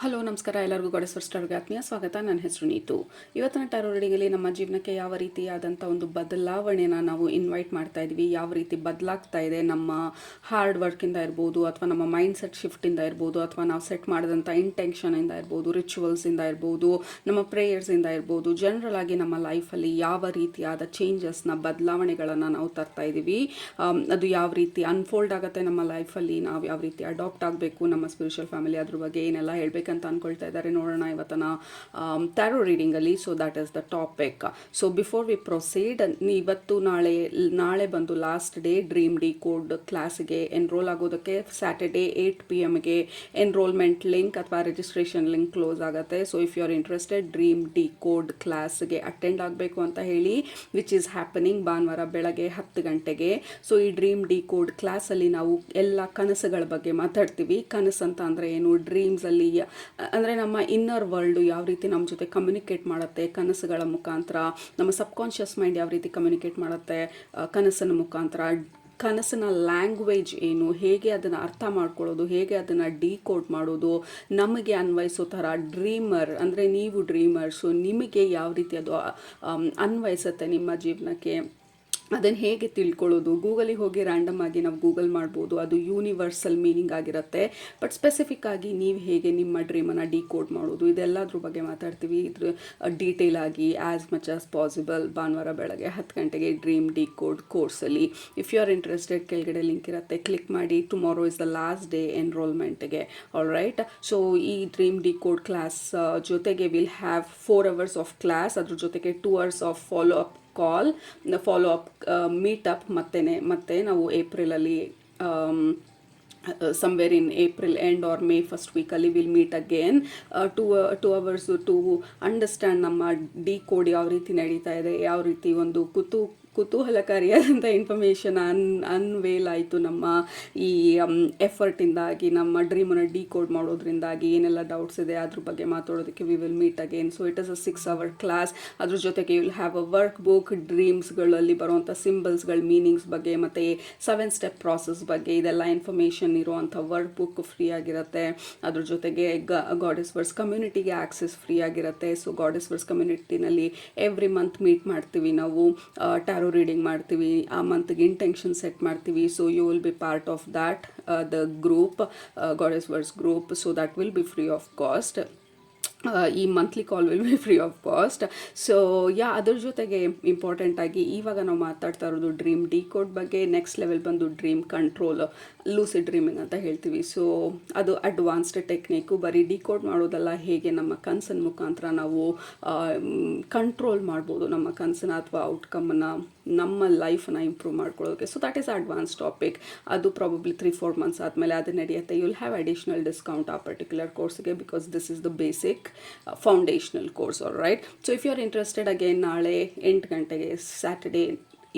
Hello ನಮಸ್ಕಾರ, ಎಲ್ಲರಿಗೂ goddess fur ಸ್ಟಾರ್ಗೆ ಆತ್ಮೀಯ ಸ್ವಾಗತ. ನನ್ನ ಹೆಸರು ನೀತು. ಇವತ್ತಿನ ಟ್ಯಾರೋ ರೀಡಿಂಗಲ್ಲಿ ನಮ್ಮ ಜೀವನಕ್ಕೆ ಯಾವ ರೀತಿಯಾದಂಥ ಒಂದು ಬದಲಾವಣೆನ ನಾವು ಇನ್ವೈಟ್ ಮಾಡ್ತಾ ಇದ್ವಿ, ಯಾವ ರೀತಿ ಬದಲಾಗ್ತಾ ಇದೆ ನಮ್ಮ ಹಾರ್ಡ್ ವರ್ಕಿಂದ ಇರ್ಬೋದು, ಅಥವಾ ನಮ್ಮ ಮೈಂಡ್ ಸೆಟ್ ಶಿಫ್ಟಿಂದ ಇರ್ಬೋದು, ಅಥವಾ ನಾವು ಸೆಟ್ ಮಾಡಿದಂಥ ಇಂಟೆನ್ಷನಿಂದ ಇರ್ಬೋದು, ರಿಚುವಲ್ಸಿಂದ ಇರ್ಬೋದು, ನಮ್ಮ ಪ್ರೇಯರ್ಸಿಂದ ಇರ್ಬೋದು, ಜನರಲ್ ಆಗಿ ನಮ್ಮ ಲೈಫಲ್ಲಿ ಯಾವ ರೀತಿಯಾದ ಚೇಂಜಸ್ನ ಬದಲಾವಣೆಗಳನ್ನು ನಾವು ತರ್ತಾ ಇದ್ದೀವಿ, ಅದು ಯಾವ ರೀತಿ ಅನ್ಫೋಲ್ಡ್ ಆಗುತ್ತೆ ನಮ್ಮ ಲೈಫಲ್ಲಿ, ನಾವು ಯಾವ ರೀತಿ ಅಡಾಪ್ಟ್ ಆಗಬೇಕು ನಮ್ಮ ಸ್ಪಿರಿಚುವಲ್ ಫ್ಯಾಮಿಲಿ, ಅದ್ರ ಬಗ್ಗೆ ಏನೆಲ್ಲ ಹೇಳಬೇಕಂತ ಅನ್ಕೊಳ್ತಾ ಇದ್ದಾರೆ. ನೋಡೋಣ ಇವತ್ತಿನ ಟ್ಯಾರೋ ರೀಡಿಂಗಲ್ಲಿ. So that is the topic. So before we proceed, ಇವತ್ತು ನಾಳೆ ಬಂದು last day dream decode ಕ್ಲಾಸ್ಗೆ ಎನ್ರೋಲ್ ಆಗೋದಕ್ಕೆ. ಸ್ಯಾಟರ್ಡೇ 8 PM ಎನ್ರೋಲ್ಮೆಂಟ್ ಲಿಂಕ್ ಅಥವಾ ರಿಜಿಸ್ಟ್ರೇಷನ್ ಲಿಂಕ್ ಕ್ಲೋಸ್ ಆಗುತ್ತೆ. So if you are interested dream decode ಕ್ಲಾಸ್ಗೆ attend ಆಗಬೇಕು ಅಂತ ಹೇಳಿ, ವಿಚ್ ಈಸ್ ಹ್ಯಾಪನಿಂಗ್ ಭಾನುವಾರ ಬೆಳಗ್ಗೆ 10 ಗಂಟೆಗೆ. ಸೊ ಈ ಡ್ರೀಮ್ ಡಿ ಕೋಡ್ ಕ್ಲಾಸಲ್ಲಿ ನಾವು ಎಲ್ಲ ಕನಸುಗಳ ಬಗ್ಗೆ ಮಾತಾಡ್ತೀವಿ. ಕನಸು ಅಂತ ಅಂದರೆ ಏನು, ಡ್ರೀಮ್ಸಲ್ಲಿ ಅಂದರೆ ನಮ್ಮ ಇನ್ನರ್ ವರ್ಲ್ಡು ಯಾವ ರೀತಿ ನಮ್ಮ ಜೊತೆ ಕಮ್ಯುನಿಕೇಟ್ ಮಾಡುತ್ತೆ ಕನಸುಗಳ ಮುಖಾಂತರ, ನಮ್ಮ ಸಬ್ಕಾನ್ಷಿಯಸ್ ಮೈಂಡ್ ಯಾವ ರೀತಿ ಕಮ್ಯುನಿಕೇಟ್ ಮಾಡುತ್ತೆ ಕನಸಿನ ಮುಖಾಂತರ, ಕನಸಿನ ಲ್ಯಾಂಗ್ವೇಜ್ ಏನು, ಹೇಗೆ ಅದನ್ನು ಅರ್ಥ ಮಾಡ್ಕೊಳ್ಳೋದು, ಹೇಗೆ ಅದನ್ನು ಡಿಕೋಡ್ ಮಾಡೋದು, ನಮಗೆ ಅನ್ವಯಿಸೋ ಥರ ಡ್ರೀಮರ್ ಅಂದರೆ ನೀವು ಡ್ರೀಮರ್, ಸೊ ನಿಮಗೆ ಯಾವ ರೀತಿ ಅದು ಅನ್ವಯಿಸುತ್ತೆ ನಿಮ್ಮ ಜೀವನಕ್ಕೆ, ಅದನ್ನು ಹೇಗೆ ತಿಳ್ಕೊಳ್ಳೋದು. ಗೂಗಲಿಗೆ ಹೋಗಿ ರ್ಯಾಂಡಮ್ ಆಗಿ ನಾವು ಗೂಗಲ್ ಮಾಡ್ಬೋದು, ಅದು ಯೂನಿವರ್ಸಲ್ ಮೀನಿಂಗ್ ಆಗಿರುತ್ತೆ. ಬಟ್ ಸ್ಪೆಸಿಫಿಕ್ ಆಗಿ ನೀವು ಹೇಗೆ ನಿಮ್ಮ ಡ್ರೀಮನ್ನು ಡಿಕೋಡ್ ಮಾಡೋದು, ಇದೆಲ್ಲದ್ರ ಬಗ್ಗೆ ಮಾತಾಡ್ತೀವಿ. ಇದ್ರ ಡೀಟೇಲ್ ಆಗಿ ಆ್ಯಸ್ ಮಚ್ ಆಸ್ ಪಾಸಿಬಲ್ ಭಾನುವಾರ ಬೆಳಗ್ಗೆ 10 ಗಂಟೆಗೆ ಡ್ರೀಮ್ ಡಿಕೋಡ್ ಕೋರ್ಸಲ್ಲಿ. ಇಫ್ ಯು ಆರ್ ಇಂಟ್ರೆಸ್ಟೆಡ್, ಕೆಳಗಡೆ ಲಿಂಕ್ ಇರುತ್ತೆ, ಕ್ಲಿಕ್ ಮಾಡಿ. Tomorrow is the last day ಎನ್ರೋಲ್ಮೆಂಟ್ಗೆ. All right. ಸೊ ಈ ಡ್ರೀಮ್ ಡಿಕೋಡ್ ಕ್ಲಾಸ್ ಜೊತೆಗೆ will have 4 hours of class, ಅದ್ರ ಜೊತೆಗೆ 2 hours of follow up call, follow up meetup. ಮತ್ತೆ ನಾವು ಏಪ್ರಿಲಲ್ಲಿ somewhere in April end or May first week ಅಲ್ಲಿ will meet again. 2 hours to understand ನಮ್ಮ decode ಯಾವ ರೀತಿ ನಡೀತಾ ಇದೆ, ಯಾವ ರೀತಿ ಒಂದು ಕುತೂಹಲಕಾರಿಯಾದಂಥ ಇನ್ಫಾರ್ಮೇಷನ್ ಅನ್ವೇಲ್ ಆಯಿತು ನಮ್ಮ ಈ ಎಫರ್ಟಿಂದಾಗಿ, ನಮ್ಮ ಡ್ರೀಮನ್ನು ಡಿಕೋಡ್ ಮಾಡೋದ್ರಿಂದಾಗಿ ಏನೆಲ್ಲ ಡೌಟ್ಸ್ ಇದೆ ಅದ್ರ ಬಗ್ಗೆ ಮಾತಾಡೋದಕ್ಕೆ we will meet again. So it is a 6 hour class. ಅದ್ರ ಜೊತೆಗೆ you will have a workbook, ಡ್ರೀಮ್ಸ್ಗಳಲ್ಲಿ ಬರುವಂಥ ಸಿಂಬಲ್ಸ್ಗಳ ಮೀನಿಂಗ್ಸ್ ಬಗ್ಗೆ, ಮತ್ತು 7 step ಪ್ರಾಸೆಸ್ ಬಗ್ಗೆ, ಇದೆಲ್ಲ ಇನ್ಫಾರ್ಮೇಷನ್ ಇರುವಂಥ ವರ್ಕ್ ಬುಕ್ ಫ್ರೀ ಆಗಿರುತ್ತೆ. ಅದ್ರ ಜೊತೆಗೆ ಗಾಡೆಸ್ ವರ್ಸ್ ಕಮ್ಯುನಿಟಿಗೆ ಆಕ್ಸೆಸ್ ಫ್ರೀ ಆಗಿರುತ್ತೆ. ಸೊ ಗಾಡೆಸ್ ವರ್ಸ್ ಕಮ್ಯುನಿಟಿನಲ್ಲಿ ಎವ್ರಿ ಮಂತ್ ಮೀಟ್ ಮಾಡ್ತೀವಿ ನಾವು, ಟ್ಯಾರೋ ರೀಡಿಂಗ್ ಮಾಡ್ತೀವಿ, ಆ ಮಂತ್ಗೆ ಇಂಟೆನ್ಷನ್ ಸೆಟ್ ಮಾಡ್ತೀವಿ. So you will be part of that the group, goddess verse group. So that will be free of cost. ಈ monthly call will be free of cost. So ಅದ್ರ ಜೊತೆಗೆ ಇಂಪಾರ್ಟೆಂಟಾಗಿ ಇವಾಗ ನಾವು ಮಾತಾಡ್ತಾ ಇರೋದು ಡ್ರೀಮ್ ಡಿಕೋಡ್ ಬಗ್ಗೆ. ನೆಕ್ಸ್ಟ್ ಲೆವೆಲ್ ಬಂದು ಡ್ರೀಮ್ ಕಂಟ್ರೋಲ್, ಲೂಸಿಡ್ ಡ್ರೀಮಿಂಗ್ ಅಂತ ಹೇಳ್ತೀವಿ. ಸೊ ಅದು ಅಡ್ವಾನ್ಸ್ಡ್ ಟೆಕ್ನಿಕ್ಕು. ಬರೀ ಡಿಕೋಡ್ ಮಾಡೋದಲ್ಲ, ಹೇಗೆ ನಮ್ಮ ಕನಸಿನ ಮುಖಾಂತರ ನಾವು ಕಂಟ್ರೋಲ್ ಮಾಡ್ಬೋದು ನಮ್ಮ ಕನಸನ್ನ ಅಥವಾ ಔಟ್ಕಮ್ಮನ್ನು, ನಮ್ಮ ಲೈಫನ್ನು ಇಂಪ್ರೂವ್ ಮಾಡ್ಕೊಳ್ಳೋದಕ್ಕೆ. So that is advance topic. ಅದು ಪ್ರಾಬಬ್ಲಿ 3-4 months ಆದಮೇಲೆ ಅದು ನಡೆಯುತ್ತೆ. You will have additional discount ಆ ಪರ್ಟಿಕ್ಯುಲರ್ ಕೋರ್ಸ್ಗೆ, because this is the basic foundational course. All right. So if you are interested, again ನಾಳೆ 8 ಗಂಟೆಗೆ Saturday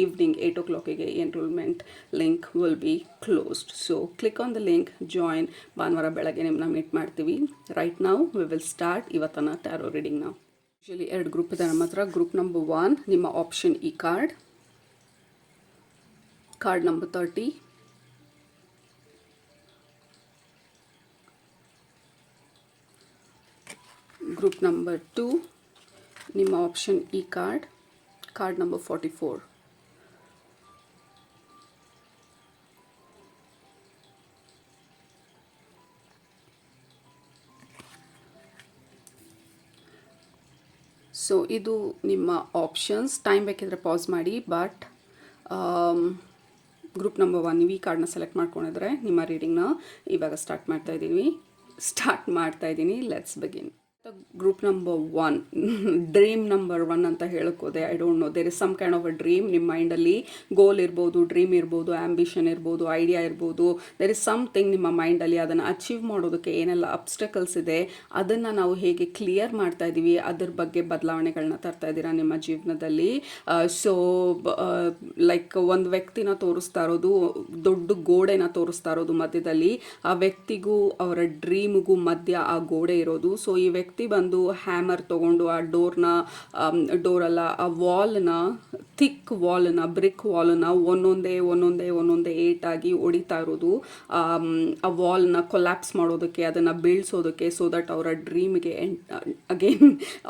evening 8 o'clock enrolment link will be closed. So click on the link, join. ಭಾನುವಾರ ಬೆಳಗ್ಗೆ ನಿಮ್ಮನ್ನ meet ಮಾಡ್ತೀವಿ. Right now we will start ಇವತ್ತನ tarot reading. ನಾವು usually 2 group ಇದೆ ನಮ್ಮ ಹತ್ರ. ಗ್ರೂಪ್ ನಂಬರ್ 1 ನಿಮ್ಮ ಆಪ್ಷನ್ ಈ ಕಾರ್ಡ್ ನಂಬರ್ 30, ಗ್ರೂಪ್ ನಂಬರ್ 2 ನಿಮ್ಮ ಆಪ್ಷನ್ ಈ ಕಾರ್ಡ್ ನಂಬರ್ 44. ಸೊ ಇದು ನಿಮ್ಮ ಆಪ್ಷನ್ಸ್. ಟೈಮ್ ಬೇಕಿದ್ರೆ ಪಾಸ್ ಮಾಡಿ. ಬಟ್ ಗ್ರೂಪ್ ನಂಬರ್ 1 ನೀವು ಈ ಕಾರ್ಡ್ನ ಸೆಲೆಕ್ಟ್ ಮಾಡ್ಕೊಂಡಿದ್ರೆ ನಿಮ್ಮ ರೀಡಿಂಗ್ನ ಇವಾಗ ಸ್ಟಾರ್ಟ್ ಮಾಡ್ತಾ ಇದ್ದೀನಿ. Let's begin. Group number 1, dream number 1 ಅಂತ ಹೇಳೋಕ್ಕೋದೆ. I don't know, there is some kind of a dream. ನಿಮ್ಮ ಮೈಂಡಲ್ಲಿ ಗೋಲ್ ಇರ್ಬೋದು, ಡ್ರೀಮ್ ಇರ್ಬೋದು, ಆ್ಯಂಬಿಷನ್ ಇರ್ಬೋದು, ಐಡಿಯಾ ಇರ್ಬೋದು. ದೇರ್ ಇಸ್ ಸಮಥಿಂಗ್ ನಿಮ್ಮ ಮೈಂಡಲ್ಲಿ. ಅದನ್ನು ಅಚೀವ್ ಮಾಡೋದಕ್ಕೆ ಏನೆಲ್ಲ ಅಬ್ಸ್ಟಕಲ್ಸ್ ಇದೆ, ಅದನ್ನು ನಾವು ಹೇಗೆ ಕ್ಲಿಯರ್ ಮಾಡ್ತಾ ಇದ್ದೀವಿ, ಅದ್ರ ಬಗ್ಗೆ ಬದಲಾವಣೆಗಳನ್ನ ತರ್ತಾ ಇದ್ದೀರಾ ನಿಮ್ಮ ಜೀವನದಲ್ಲಿ. ಸೊ ಲೈಕ್ ಒಂದು ವ್ಯಕ್ತಿನ ತೋರಿಸ್ತಾ ಇರೋದು, ದೊಡ್ಡ ಗೋಡೆನ ತೋರಿಸ್ತಾ ಇರೋದು ಮಧ್ಯದಲ್ಲಿ. ಆ ವ್ಯಕ್ತಿಗೂ ಅವರ ಡ್ರೀಮ್ಗೂ ಮಧ್ಯ ಆ ಗೋಡೆ ಇರೋದು. ಸೊ ಈ ವ್ಯಕ್ತಿ ವ್ಯಕ್ತಿ ಬಂದು ಹ್ಯಾಮರ್ ತೊಗೊಂಡು ಆ ಡೋರಲ್ಲ ಆ ವಾಲ್ನ, ಥಿಕ್ ವಾಲ್ನ, ಬ್ರಿಕ್ ವಾಲ್ನ ಒಂದೊಂದೇ ಏಟಾಗಿ ಹೊಡಿತಾ ಇರೋದು ಆ ವಾಲ್ನ ಕೊಲ್ಯಾಪ್ಸ್ ಮಾಡೋದಕ್ಕೆ, ಅದನ್ನು ಬೀಳ್ಸೋದಕ್ಕೆ, ಸೊ ದಟ್ ಅವರ ಡ್ರೀಮ್ಗೆ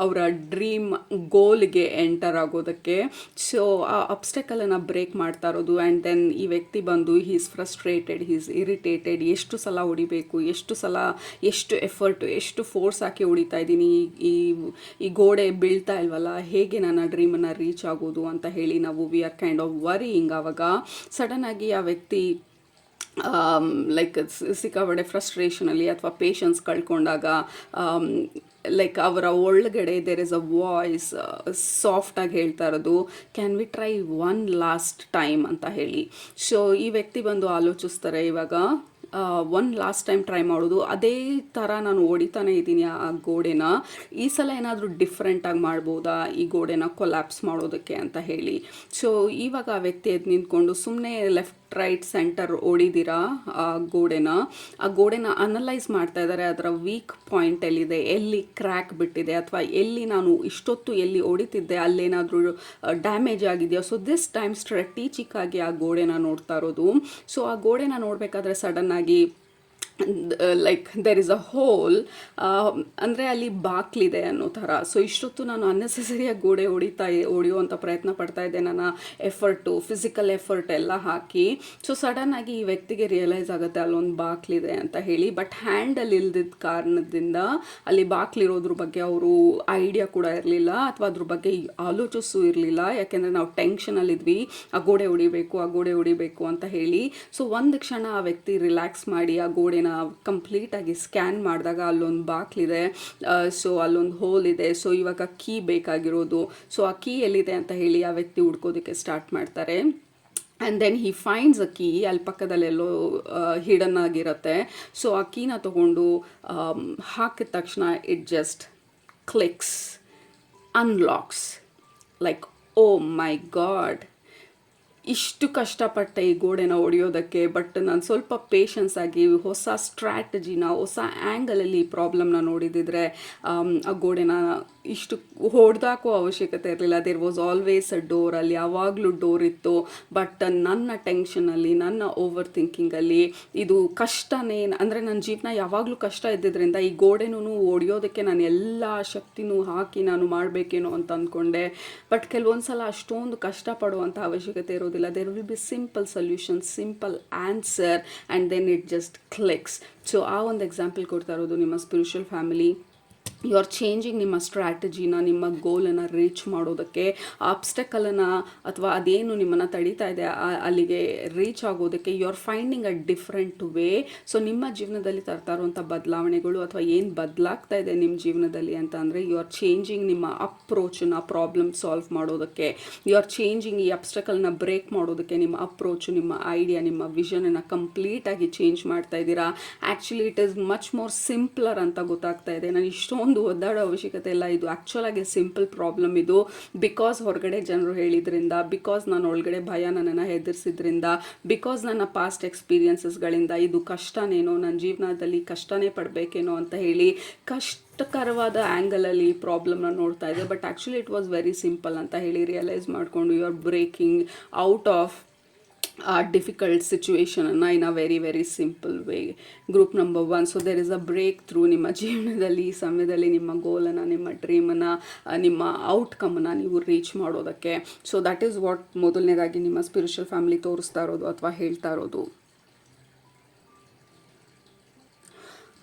ಅವರ ಡ್ರೀಮ್ ಗೋಲ್ಗೆ ಎಂಟರ್ ಆಗೋದಕ್ಕೆ. ಸೊ ಆ ಅಬ್ಸ್ಟೆಕಲನ್ನು ಬ್ರೇಕ್ ಮಾಡ್ತಾ ಇರೋದು. ಆ್ಯಂಡ್ ದೆನ್ ಈ ವ್ಯಕ್ತಿ ಬಂದು ಈಸ್ ಫ್ರಸ್ಟ್ರೇಟೆಡ್, ಈಸ್ ಇರಿಟೇಟೆಡ್. ಎಷ್ಟು ಸಲ ಹೊಡಿಬೇಕು, ಎಷ್ಟು ಎಫರ್ಟು, ಎಷ್ಟು ಫೋರ್ಸ್ ಹಾಕಿ ಹೊಡಿತಾ ಇದ್ದೀನಿ, ಈ ಗೋಡೆ ಬೀಳ್ತಾ ಇಲ್ವಲ್ಲ, ಹೇಗೆ ನನ್ನ ಡ್ರೀಮನ್ನು ರೀಚ್ ಆಗೋದು ಅಂತ ಹೇಳಿ ನಾವು V are kind of varying. ಆವಾಗ ಸಡನ್ನಾಗಿ ಆ ವ್ಯಕ್ತಿ ಲೈಕ್ ಸಿಕ್ಕಾಪಟ್ಟೆ ಫ್ರಸ್ಟ್ರೇಷನಲ್ಲಿ ಅಥವಾ ಪೇಷನ್ಸ್ ಕಳ್ಕೊಂಡಾಗ ಲೈಕ್ ಅವರ ಒಳಗಡೆ ದೇರ್ ಇಸ್ ಅ ವಾಯ್ಸ್ ಸಾಫ್ಟಾಗಿ ಹೇಳ್ತಾ ಇರೋದು, can we try one last time ಅಂತ ಹೇಳಿ. ಸೊ ಈ ವ್ಯಕ್ತಿ ಬಂದು ಆಲೋಚಿಸ್ತಾರೆ, ಇವಾಗ ಒನ್ ಲಾಸ್ಟ್ ಟೈಮ್ ಟ್ರೈ ಮಾಡೋದು, ಅದೇ ಥರ ನಾನು ಹೊಡಿತಾನೆ ಇದ್ದೀನಿ ಆ ಗೋಡೆನ, ಈ ಸಲ ಏನಾದರೂ ಡಿಫ್ರೆಂಟಾಗಿ ಮಾಡ್ಬೋದಾ ಈ ಗೋಡೆನ ಕೊಲ್ಯಾಪ್ಸ್ ಮಾಡೋದಕ್ಕೆ ಅಂತ ಹೇಳಿ. ಸೊ ಇವಾಗ ಆ ವ್ಯಕ್ತಿ ಎದ್ದು ನಿಂತ್ಕೊಂಡು ಸುಮ್ಮನೆ ಲೆಫ್ಟ್ ರೈಟ್ ಸೆಂಟರ್ ಹೊಡಿದಿರಾ ಆ ಗೋಡೆನ ಅನಲೈಸ್ ಮಾಡ್ತಾ ಇದ್ದಾರೆ. ಅದರ ವೀಕ್ ಪಾಯಿಂಟ್ ಎಲ್ಲಿದೆ, ಎಲ್ಲಿ ಕ್ರ್ಯಾಕ್ ಬಿಟ್ಟಿದೆ, ಅಥವಾ ಎಲ್ಲಿ ನಾನು ಇಷ್ಟೊತ್ತು ಎಲ್ಲಿ ಹೊಡಿತಿದ್ದೆ ಅಲ್ಲೇನಾದರೂ ಡ್ಯಾಮೇಜ್ ಆಗಿದೆಯಾ. ಸೊ ದಿಸ್ ಟೈಮ್ ಸ್ಟ್ರಾಟಜಿಕ್ ಆಗಿ ಆ ಗೋಡೆನ ನೋಡ್ತಾ ಇರೋದು. ಸೊ ಆ ಗೋಡೆನ ನೋಡಬೇಕಾದ್ರೆ ಸಡನ್ನಾಗಿ like there is a hole, ಅಂದರೆ ಅಲ್ಲಿ ಬಾಕ್ಲಿದೆ ಅನ್ನೋ ಥರ. ಸೊ ಇಷ್ಟೊತ್ತು ನಾನು ಅನ್ನೆಸೆಸರಿಯಾಗಿ ಗೋಡೆ ಹೊಡೆಯುವಂಥ ಪ್ರಯತ್ನ ಪಡ್ತಾ ಇದ್ದೆ, ನನ್ನ ಫಿಸಿಕಲ್ ಎಫರ್ಟ್ ಎಲ್ಲ ಹಾಕಿ. ಸೊ ಸಡನ್ನಾಗಿ ಈ ವ್ಯಕ್ತಿಗೆ ರಿಯಲೈಸ್ ಆಗುತ್ತೆ ಅಲ್ಲೊಂದು ಬಾಕ್ಲಿದೆ ಅಂತ ಹೇಳಿ. ಬಟ್ ಹ್ಯಾಂಡಲ್ ಇಲ್ದಿದ್ದ ಕಾರಣದಿಂದ ಅಲ್ಲಿ ಬಾಕ್ಲಿರೋದ್ರ ಬಗ್ಗೆ ಅವರು ಐಡಿಯಾ ಕೂಡ ಇರಲಿಲ್ಲ, ಅಥವಾ ಅದ್ರ ಬಗ್ಗೆ ಆಲೋಚಿಸೂ ಇರಲಿಲ್ಲ. ಯಾಕೆಂದರೆ ನಾವು ಟೆನ್ಷನಲ್ಲಿದ್ವಿ, ಆ ಗೋಡೆ ಹೊಡಿಬೇಕು ಅಂತ ಹೇಳಿ. ಸೊ ಒಂದು ಕ್ಷಣ ಆ ವ್ಯಕ್ತಿ ರಿಲ್ಯಾಕ್ಸ್ ಮಾಡಿ ಆ ಗೋಡೆನ ಕಂಪ್ಲೀಟಾಗಿ ಸ್ಕ್ಯಾನ್ ಮಾಡಿದಾಗ ಅಲ್ಲೊಂದು ಬಾಕ್ಲಿದೆ, ಸೊ ಅಲ್ಲೊಂದು ಹೋಲ್ ಇದೆ. ಸೊ ಇವಾಗ ಕೀ ಬೇಕಾಗಿರೋದು. ಸೊ ಆ ಕೀ ಎಲ್ಲಿದೆ ಅಂತ ಹೇಳಿ ಆ ವ್ಯಕ್ತಿ ಹುಡ್ಕೋದಕ್ಕೆ ಸ್ಟಾರ್ಟ್ ಮಾಡ್ತಾರೆ. And then he finds a key, ಅಲ್ಲಿ ಪಕ್ಕದಲ್ಲೆಲ್ಲೋ ಹಿಡನ್ ಆಗಿರುತ್ತೆ. ಸೊ ಆ ಕೀನ ತೊಗೊಂಡು ಹಾಕಿದ ತಕ್ಷಣ it just clicks, unlocks. Like oh my God, ಇಷ್ಟು ಕಷ್ಟಪಟ್ಟೆ ಈ ಗೋಡೆನ ಹೊಡೆಯೋದಕ್ಕೆ, ಬಟ್ ನಾನು ಸ್ವಲ್ಪ ಪೇಷನ್ಸ್ ಆಗಿ ಹೊಸ ಸ್ಟ್ರ್ಯಾಟಜಿನ, ಹೊಸ ಆ್ಯಂಗಲಲ್ಲಿ ಈ ಪ್ರಾಬ್ಲಮ್ನ ನೋಡಿದಿದ್ರೆ ಆ ಗೋಡೆನ ಇಷ್ಟು ಹೊಡೆದಾಕೋ ಅವಶ್ಯಕತೆ ಇರಲಿಲ್ಲ. There was always a door, ಅಲ್ಲಿ ಯಾವಾಗಲೂ ಡೋರ್ ಇತ್ತು. ಬಟ್ ನನ್ನ ಟೆನ್ಷನಲ್ಲಿ, ನನ್ನ ಓವರ್ ಥಿಂಕಿಂಗಲ್ಲಿ ಇದು ಕಷ್ಟನೇ, ಅಂದರೆ ನನ್ನ ಜೀವನ ಯಾವಾಗಲೂ ಕಷ್ಟ ಇದ್ದಿದ್ದರಿಂದ ಈ ಗೋಡೆನೂ ಹೊಡೆಯೋದಕ್ಕೆ ನಾನು ಎಲ್ಲ ಶಕ್ತಿನೂ ಹಾಕಿ ನಾನು ಮಾಡಬೇಕೇನೋ ಅಂತ ಅಂದ್ಕೊಂಡೆ. ಬಟ್ ಕೆಲವೊಂದು ಸಲ ಅಷ್ಟೊಂದು ಕಷ್ಟಪಡುವಂಥ ಅವಶ್ಯಕತೆ ಇರೋದಿಲ್ಲ. There will be simple solution, simple answer, and then it just clicks. So ಆ ಒಂದು ಎಕ್ಸಾಂಪಲ್ ಕೊಡ್ತಾ ಇರೋದು ನಿಮ್ಮ spiritual family. You are changing ನಿಮ್ಮ ಸ್ಟ್ರಾಟಜಿನ, ನಿಮ್ಮ ಗೋಲನ್ನು ರೀಚ್ ಮಾಡೋದಕ್ಕೆ, ಆಬ್ಸ್ಟೆಕಲನ್ನು ಅಥವಾ ಅದೇನು ನಿಮ್ಮನ್ನು ತಡೀತಾ ಇದೆ ಅಲ್ಲಿಗೆ ರೀಚ್ ಆಗೋದಕ್ಕೆ you are finding a different way. So ನಿಮ್ಮ ಜೀವನದಲ್ಲಿ ತರ್ತಾ ಇರುವಂಥ ಬದಲಾವಣೆಗಳು ಅಥವಾ ಏನು ಬದಲಾಗ್ತಾ ಇದೆ ನಿಮ್ಮ ಜೀವನದಲ್ಲಿ ಅಂತ ಅಂದರೆ ಯು ಆರ್ ಚೇಂಜಿಂಗ್ ನಿಮ್ಮ ಅಪ್ರೋಚನ್ನ ಪ್ರಾಬ್ಲಮ್ ಸಾಲ್ವ್ ಮಾಡೋದಕ್ಕೆ. ಯು ಆರ್ ಚೇಂಜಿಂಗ್ ಈ ಅಬ್ಸ್ಟೆಕಲ್ನ ಬ್ರೇಕ್ ಮಾಡೋದಕ್ಕೆ ನಿಮ್ಮ ಅಪ್ರೋಚು, ನಿಮ್ಮ ಐಡಿಯಾ, ನಿಮ್ಮ ವಿಷನನ್ನು ಕಂಪ್ಲೀಟಾಗಿ ಚೇಂಜ್ ಮಾಡ್ತಾ ಇದ್ದೀರಾ. Actually it is much more simpler ಅಂತ ಗೊತ್ತಾಗ್ತಾ ಇದೆ. ನಾನು ಇಷ್ಟೊಂದು ಒದ್ದಾಡೋ ಅವಶ್ಯಕತೆ ಇಲ್ಲ. ಇದು ಆ್ಯಕ್ಚುಲಾಗಿ ಸಿಂಪಲ್ ಪ್ರಾಬ್ಲಮ್ ಇದು. ಬಿಕಾಸ್ ಹೊರಗಡೆ ಜನರು ಹೇಳಿದ್ರಿಂದ, ಬಿಕಾಸ್ ನಾನು ಒಳಗಡೆ ಭಯ ನನ್ನನ್ನು ಹೆದರ್ಸಿದ್ರಿಂದ, ಬಿಕಾಸ್ ನನ್ನ ಪಾಸ್ಟ್ ಎಕ್ಸ್ಪೀರಿಯನ್ಸಸ್ಗಳಿಂದ ಇದು ಕಷ್ಟನೇನೋ, ನನ್ನ ಜೀವನದಲ್ಲಿ ಕಷ್ಟನೇ ಪಡಬೇಕೇನೋ ಅಂತ ಹೇಳಿ ಕಷ್ಟಕರವಾದ ಆ್ಯಂಗಲಲ್ಲಿ ಈ ಪ್ರಾಬ್ಲಮ್ನ ನೋಡ್ತಾ ಇದೆ. But actually it was very simple ಅಂತ ಹೇಳಿ ರಿಯಲೈಸ್ ಮಾಡಿಕೊಂಡು you are breaking out of ಆ ಡಿಫಿಕಲ್ಟ್ ಸಿಚುವೇಶನನ್ನು in a very very simple way. Group number 1, so there is a breakthrough ನಿಮ್ಮ ಜೀವನದಲ್ಲಿ. ಈ ಸಮಯದಲ್ಲಿ ನಿಮ್ಮ ಗೋಲನ್ನು, ನಿಮ್ಮ ಡ್ರೀಮನ್ನು, ನಿಮ್ಮ ಔಟ್ಕಮನ್ನು ನೀವು ರೀಚ್ ಮಾಡೋದಕ್ಕೆ. ಸೊ ದ್ಯಾಟ್ ಈಸ್ ವಾಟ್ ಮೊದಲನೇದಾಗಿ ನಿಮ್ಮ ಸ್ಪಿರಿಚುವಲ್ ಫ್ಯಾಮಿಲಿ ತೋರಿಸ್ತಾ ಇರೋದು ಅಥವಾ ಹೇಳ್ತಾ ಇರೋದು.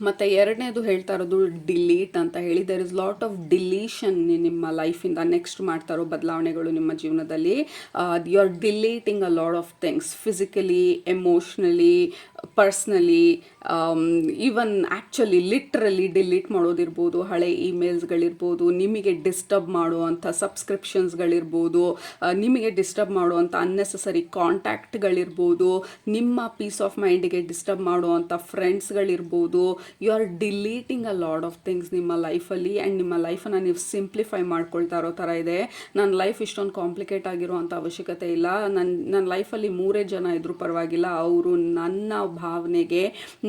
ಮತ್ತು ಎರಡನೇದು ಹೇಳ್ತಾ ಇರೋದು ಡಿಲೀಟ್ ಅಂತ ಹೇಳಿ. There is lot of deletion ನಿಮ್ಮ ಲೈಫಿಂದ. ನೆಕ್ಸ್ಟ್ ಮಾಡ್ತಾ ಇರೋ ಬದಲಾವಣೆಗಳು ನಿಮ್ಮ ಜೀವನದಲ್ಲಿ you are deleting a lot of things, physically, emotionally, personally, even actually literally delete ಮಾಡೋದಿರ್ಬೋದು. ಹಳೆ ಇಮೇಲ್ಸ್ಗಳಿರ್ಬೋದು, ನಿಮಗೆ ಡಿಸ್ಟರ್ಬ್ ಮಾಡುವಂಥ ಸಬ್ಸ್ಕ್ರಿಪ್ಷನ್ಸ್ಗಳಿರ್ಬೋದು, ನಿಮಗೆ ಡಿಸ್ಟರ್ಬ್ ಮಾಡುವಂಥ ಅನ್ನೆಸೆಸರಿ ಕಾಂಟ್ಯಾಕ್ಟ್ಗಳಿರ್ಬೋದು, ನಿಮ್ಮ ಪೀಸ್ ಆಫ್ ಮೈಂಡಿಗೆ ಡಿಸ್ಟರ್ಬ್ ಮಾಡುವಂಥ ಫ್ರೆಂಡ್ಸ್ಗಳಿರ್ಬೋದು, you are deleting a lot of things ನಿಮ್ಮ ಲೈಫಲ್ಲಿ. ಆ್ಯಂಡ್ ನಿಮ್ಮ ಲೈಫನ್ನು ನೀವು ಸಿಂಪ್ಲಿಫೈ ಮಾಡ್ಕೊಳ್ತಾ ಇರೋ ಥರ ಇದೆ. ನನ್ನ ಲೈಫ್ ಇಷ್ಟೊಂದು ಕಾಂಪ್ಲಿಕೇಟ್ ಆಗಿರುವಂಥ ಅವಶ್ಯಕತೆ ಇಲ್ಲ. ನನ್ನ ಲೈಫಲ್ಲಿ 3 ಜನ ಇದ್ರೂ ಪರವಾಗಿಲ್ಲ, ಅವರು ನನ್ನ ಭಾವನೆಗೆ,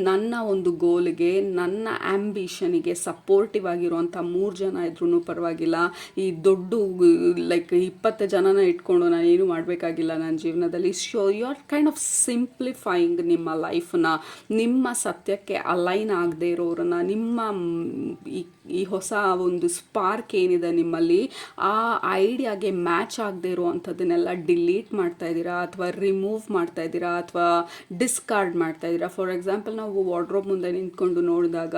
ನನ್ನ ಒಂದು ಗೋಲ್ಗೆ, ನನ್ನ ಆ್ಯಂಬಿಷನಿಗೆ ಸಪೋರ್ಟಿವ್ ಆಗಿರುವಂಥ 3 ಜನ ಇದ್ರೂ ಪರವಾಗಿಲ್ಲ. ಈ ದೊಡ್ಡ ಲೈಕ್ 20 ಜನನ ಇಟ್ಕೊಂಡು ನಾನು ಏನು ಮಾಡಬೇಕಾಗಿಲ್ಲ ನನ್ನ ಜೀವನದಲ್ಲಿ. So you are kind of simplifying ನಿಮ್ಮ ಲೈಫನ್ನ. ನಿಮ್ಮ ಸತ್ಯಕ್ಕೆ ಅಲೈನ್ ಆಗದೆ ಇರೋರನ್ನ, ನಿಮ್ಮ ಈ ಹೊಸ ಒಂದು ಸ್ಪಾರ್ಕ್ ಏನಿದೆ ನಿಮ್ಮಲ್ಲಿ, ಆ ಐಡಿಯಾಗೆ ಮ್ಯಾಚ್ ಆಗದೆ ಇರುವಂಥದ್ದನ್ನೆಲ್ಲ ಡಿಲೀಟ್ ಮಾಡ್ತಾ ಇದ್ದೀರಾ, ಅಥವಾ ರಿಮೂವ್ ಮಾಡ್ತಾ ಇದ್ದೀರಾ, ಅಥವಾ ಡಿಸ್ಕಾರ್ಡ್ ಮಾಡ್ತಾ ಇದ್ದೀರಾ. ಫಾರ್ ಎಕ್ಸಾಂಪಲ್, ನಾವು ವಾರ್ಡ್ರೋಬ್ ಮುಂದೆ ನಿಂತ್ಕೊಂಡು ನೋಡಿದಾಗ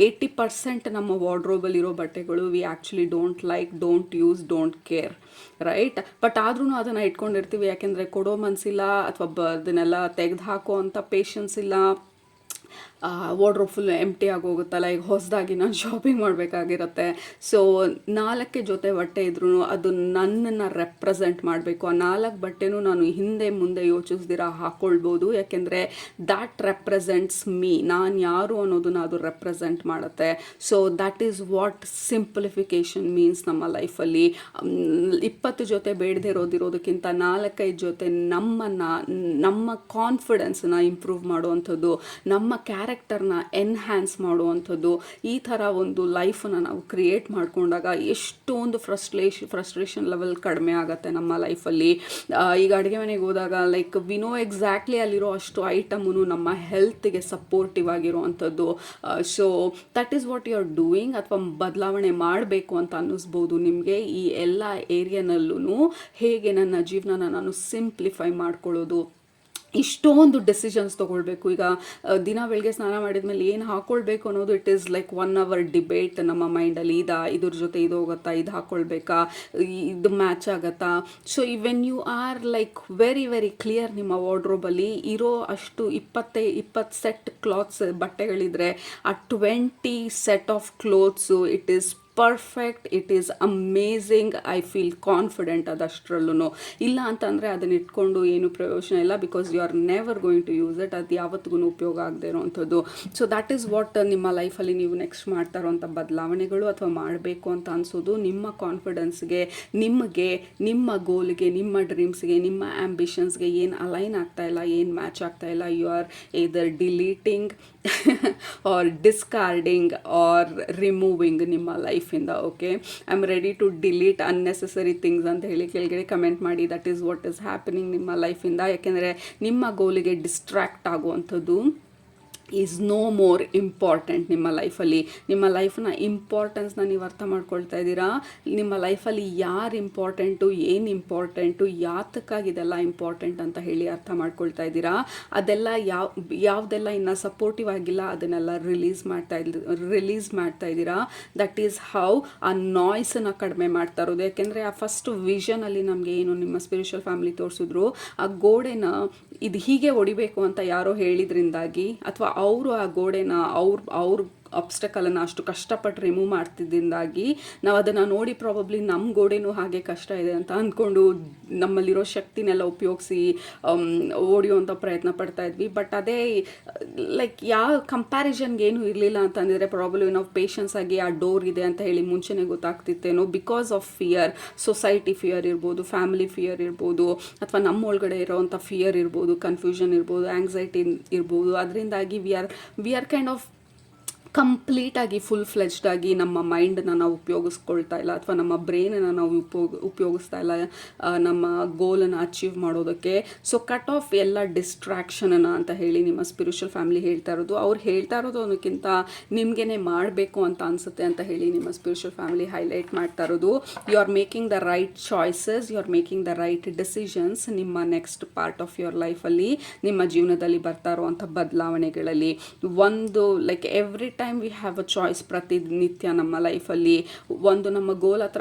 80% ನಮ್ಮ ವಾರ್ಡ್ರೋಬಲ್ಲಿರೋ ಬಟ್ಟೆಗಳು V actually don't like, don't use, don't care, right? But ಆದ್ರೂ ಅದನ್ನು ಇಟ್ಕೊಂಡಿರ್ತೀವಿ, ಯಾಕೆಂದರೆ ಕೊಡೋ ಮನಸ್ಸಿಲ್ಲ, ಅಥವಾ ಅದನ್ನೆಲ್ಲ ತೆಗೆದು ಹಾಕೋ ಅಂಥ ಪೇಷನ್ಸ್ ಇಲ್ಲ. ವಾರ್ಡ್ರೋಬ್ ಫುಲ್ ಎಂಟಿ ಆಗೋಗುತ್ತಲ್ಲ, ಈಗ ಹೊಸದಾಗಿ ನಾನು ಶಾಪಿಂಗ್ ಮಾಡಬೇಕಾಗಿರುತ್ತೆ. ಸೊ 4 ಜೊತೆ ಬಟ್ಟೆ ಇದ್ರೂ ಅದು ನನ್ನನ್ನು ರೆಪ್ರೆಸೆಂಟ್ ಮಾಡಬೇಕು. ಆ 4 ಬಟ್ಟೆನೂ ನಾನು ಹಿಂದೆ ಮುಂದೆ ಯೋಚಿಸ್ದಿರ ಹಾಕ್ಕೊಳ್ಬೋದು, ಯಾಕೆಂದರೆ ದ್ಯಾಟ್ ರೆಪ್ರೆಸೆಂಟ್ಸ್ ಮೀ, ನಾನು ಯಾರು ಅನ್ನೋದನ್ನ ಅದು ರೆಪ್ರೆಸೆಂಟ್ ಮಾಡುತ್ತೆ. So that is what simplification means ನಮ್ಮ ಲೈಫಲ್ಲಿ. 20 ಜೊತೆ ಬೇಡದೆ ಇರೋದಕ್ಕಿಂತ 4-5 ಜೊತೆ ನಮ್ಮ ಕಾನ್ಫಿಡೆನ್ಸನ್ನ ಇಂಪ್ರೂವ್ ಮಾಡುವಂಥದ್ದು, ನಮ್ಮ ಕ್ಯಾರೆಕ್ಟರ್ನ ಎನ್ಹ್ಯಾನ್ಸ್ ಮಾಡುವಂಥದ್ದು, ಈ ಥರ ಒಂದು ಲೈಫನ್ನು ನಾವು ಕ್ರಿಯೇಟ್ ಮಾಡಿಕೊಂಡಾಗ ಎಷ್ಟೊಂದು ಫ್ರಸ್ಟ್ರೇಷನ್ ಲೆವೆಲ್ ಕಡಿಮೆ ಆಗುತ್ತೆ ನಮ್ಮ ಲೈಫಲ್ಲಿ. ಈಗ ಅಡುಗೆ ಮನೆಗೆ ಹೋದಾಗ ಲೈಕ್ ವಿ ನೋ ಎಕ್ಸಾಕ್ಟ್ಲಿ ಅಲ್ಲಿರೋ ಅಷ್ಟು ಐಟಮು ನಮ್ಮ ಹೆಲ್ತ್ಗೆ ಸಪೋರ್ಟಿವ್ ಆಗಿರುವಂಥದ್ದು. So that is what you are doing. ಅಥವಾ ಬದಲಾವಣೆ ಮಾಡಬೇಕು ಅಂತ ಅನ್ನಿಸ್ಬೋದು ನಿಮಗೆ. ಈ ಎಲ್ಲ ಏರಿಯಾನಲ್ಲೂ ಹೇಗೆ ನನ್ನ ಜೀವನನ ನಾನು ಸಿಂಪ್ಲಿಫೈ ಮಾಡ್ಕೊಳ್ಳೋದು, ಇಷ್ಟೊಂದು ಡೆಸಿಷನ್ಸ್ ತೊಗೊಳ್ಬೇಕು. ಈಗ ದಿನ ಬೆಳಗ್ಗೆ ಸ್ನಾನ ಮಾಡಿದ ಮೇಲೆ ಏನು ಹಾಕ್ಕೊಳ್ಬೇಕು ಅನ್ನೋದು it is like 1 hour debate ನಮ್ಮ ಮೈಂಡಲ್ಲಿ. ಇದ್ರ ಜೊತೆ ಇದು ಹೋಗುತ್ತಾ, ಇದು ಹಾಕ್ಕೊಳ್ಬೇಕಾ, ಇದು ಮ್ಯಾಚ್ ಆಗುತ್ತಾ. So when you are like very very clear ನಿಮ್ಮ ವಾರ್ಡ್ರೋಬಲ್ಲಿ ಇರೋ ಅಷ್ಟು 20 ಸೆಟ್ ಕ್ಲಾತ್ಸ್ ಬಟ್ಟೆಗಳಿದ್ರೆ ಆ 20 set of clothes it is perfect, it is amazing, I feel confident ಅದಷ್ಟರಲ್ಲೂ. ಇಲ್ಲ ಅಂತಂದರೆ ಅದನ್ನ ಇಟ್ಕೊಂಡು ಏನು ಪ್ರಯೋಜನ ಇಲ್ಲ, because you are never going to use it. ಅದು ಯಾವತ್ತಿಗೂ ಉಪಯೋಗ ಆಗದೆ ಇರೋವಂಥದ್ದು. ಸೊ ದ್ಯಾಟ್ ಈಸ್ ವಾಟ್ ನಿಮ್ಮ ಲೈಫಲ್ಲಿ ನೀವು ನೆಕ್ಸ್ಟ್ ಮಾಡ್ತಾ ಇರೋವಂಥ ಬದಲಾವಣೆಗಳು, ಅಥವಾ ಮಾಡಬೇಕು ಅಂತ ಅನಿಸೋದು. ನಿಮ್ಮ ಕಾನ್ಫಿಡೆನ್ಸ್ಗೆ, ನಿಮಗೆ, ನಿಮ್ಮ ಗೋಲ್ಗೆ, ನಿಮ್ಮ ಡ್ರೀಮ್ಸ್ಗೆ, ನಿಮ್ಮ ಆ್ಯಂಬಿಷನ್ಸ್ಗೆ ಏನು ಅಲೈನ್ ಆಗ್ತಾ ಇಲ್ಲ, ಏನು ಮ್ಯಾಚ್ ಆಗ್ತಾ ಇಲ್ಲ, you are either deleting or discarding or removing ನಿಮ್ಮ ಲೈಫಿಂದ. Okay, I am ready to delete unnecessary things ಅಂತ ಹೇಳಿ ಕೆಳಗಡೆ ಕಮೆಂಟ್ ಮಾಡಿ. That is what is happening ನಿಮ್ಮ ಲೈಫಿಂದ. ಯಾಕೆಂದರೆ ನಿಮ್ಮ ಗೋಲಿಗೆ ಡಿಸ್ಟ್ರ್ಯಾಕ್ಟ್ ಆಗುವಂಥದ್ದು ಈಸ್ ನೋ ಮೋರ್ ಇಂಪಾರ್ಟೆಂಟ್ ನಿಮ್ಮ ಲೈಫಲ್ಲಿ. ನಿಮ್ಮ ಲೈಫ್ನ ಇಂಪಾರ್ಟೆನ್ಸ್ನ ನೀವು ಅರ್ಥ ಮಾಡ್ಕೊಳ್ತಾ ಇದ್ದೀರಾ. ನಿಮ್ಮ ಲೈಫಲ್ಲಿ ಯಾರು ಇಂಪಾರ್ಟೆಂಟು, ಏನು ಇಂಪಾರ್ಟೆಂಟು, ಯಾತಕ್ಕಾಗಿ ಇದೆಲ್ಲ ಇಂಪಾರ್ಟೆಂಟ್ ಅಂತ ಹೇಳಿ ಅರ್ಥ ಮಾಡ್ಕೊಳ್ತಾ ಇದ್ದೀರಾ. ಅದೆಲ್ಲ ಯಾವುದೆಲ್ಲ ಇನ್ನು ಸಪೋರ್ಟಿವ್ ಆಗಿಲ್ಲ ಅದನ್ನೆಲ್ಲ ರಿಲೀಸ್ ಮಾಡ್ತಾ ಇದ್ದೀರಾ. ದಟ್ ಈಸ್ ಹೌ ಆ ನಾಯ್ಸನ್ನು ಕಡಿಮೆ ಮಾಡ್ತಾ ಇರೋದು. ಯಾಕೆಂದರೆ ಆ ಫಸ್ಟ್ ವಿಷನಲ್ಲಿ ನಮಗೆ ಏನು ನಿಮ್ಮ ಸ್ಪಿರಿಚುವಲ್ ಫ್ಯಾಮಿಲಿ ತೋರಿಸಿದ್ರು, ಆ ಗೋಡೆನ ಇದು ಹೀಗೆ ಹೊಡಿಬೇಕು ಅಂತ ಯಾರೋ ಹೇಳಿದ್ರಿಂದಾಗಿ, ಅಥವಾ ಅವರು ಆ ಗೋಡೆನ ಅವ್ರ ಅಬ್ಸ್ಟಕಲನ್ನು ಅಷ್ಟು ಕಷ್ಟಪಟ್ಟು ರಿಮೂವ್ ಮಾಡ್ತಿದ್ದಿಂದಾಗಿ ನಾವು ಅದನ್ನು ನೋಡಿ ಪ್ರಾಬಬ್ಲಿ ನಮ್ಮ ಗೋಡೆನೂ ಹಾಗೆ ಕಷ್ಟ ಇದೆ ಅಂತ ಅಂದ್ಕೊಂಡು ನಮ್ಮಲ್ಲಿರೋ ಶಕ್ತಿನೆಲ್ಲ ಉಪಯೋಗಿಸಿ ಓಡಿಯುವಂಥ ಪ್ರಯತ್ನ ಪಡ್ತಾ ಇದ್ವಿ. ಬಟ್ ಅದೇ ಲೈಕ್ ಯಾವ ಕಂಪ್ಯಾರಿಸನ್ಗೆ ಏನೂ ಇರಲಿಲ್ಲ ಅಂತಂದಿದ್ರೆ ಪ್ರಾಬಬ್ಲಿ ನಾವು ಪೇಷನ್ಸ್ ಆಗಿ ಆ ಡೋರ್ ಇದೆ ಅಂತ ಹೇಳಿ ಮುಂಚೆನೇ ಗೊತ್ತಾಗ್ತಿತ್ತೇನೋ. Because of fear, society fear ಇರ್ಬೋದು, ಫ್ಯಾಮಿಲಿ ಫಿಯರ್ ಇರ್ಬೋದು, ಅಥವಾ ನಮ್ಮ ಒಳಗಡೆ ಇರೋವಂಥ ಫಿಯರ್ ಇರ್ಬೋದು, ಕನ್ಫ್ಯೂಷನ್ ಇರ್ಬೋದು, ಆ್ಯಂಗ್ಸೈಟಿ ಇರ್ಬೋದು. ಅದರಿಂದಾಗಿ ವಿ ಆರ್ ಕೈಂಡ್ ಆಫ್ ಕಂಪ್ಲೀಟಾಗಿ ಫುಲ್ ಫ್ಲೆಜ್ಡಾಗಿ ನಮ್ಮ ಮೈಂಡನ್ನು ನಾವು ಉಪಯೋಗಿಸ್ಕೊಳ್ತಾ ಇಲ್ಲ, ಅಥವಾ ನಮ್ಮ ಬ್ರೈನನ್ನು ನಾವು ಉಪಯೋಗಿಸ್ತಾ ಇಲ್ಲ ನಮ್ಮ ಗೋಲನ್ನು ಅಚೀವ್ ಮಾಡೋದಕ್ಕೆ. ಸೊ ಕಟ್ ಆಫ್ ಎಲ್ಲ ಡಿಸ್ಟ್ರಾಕ್ಷನನ್ನು ಅಂತ ಹೇಳಿ ನಿಮ್ಮ ಸ್ಪಿರಿಚುವಲ್ ಫ್ಯಾಮಿಲಿ ಹೇಳ್ತಾ ಇರೋದು. ಅವ್ರು ಹೇಳ್ತಾ ಇರೋದು ಅನ್ನೋಕ್ಕಿಂತ ನಿಮಗೇನೆ ಮಾಡಬೇಕು ಅಂತ ಅನಿಸುತ್ತೆ ಅಂತ ಹೇಳಿ ನಿಮ್ಮ ಸ್ಪಿರಿಚುವಲ್ ಫ್ಯಾಮಿಲಿ ಹೈಲೈಟ್ ಮಾಡ್ತಾ ಇರೋದು. You are making the right choices, you are making the right decisions ನಿಮ್ಮ ನೆಕ್ಸ್ಟ್ ಪಾರ್ಟ್ ಆಫ್ ಯುವರ್ ಲೈಫಲ್ಲಿ, ನಿಮ್ಮ ಜೀವನದಲ್ಲಿ ಬರ್ತಾ ಇರುವಂಥ ಬದಲಾವಣೆಗಳಲ್ಲಿ. ಒಂದು like every time we have a choice. ಪ್ರತಿನಿತ್ಯ ನಮ್ಮ ಲೈಫಲ್ಲಿ ಒಂದು ನಮ್ಮ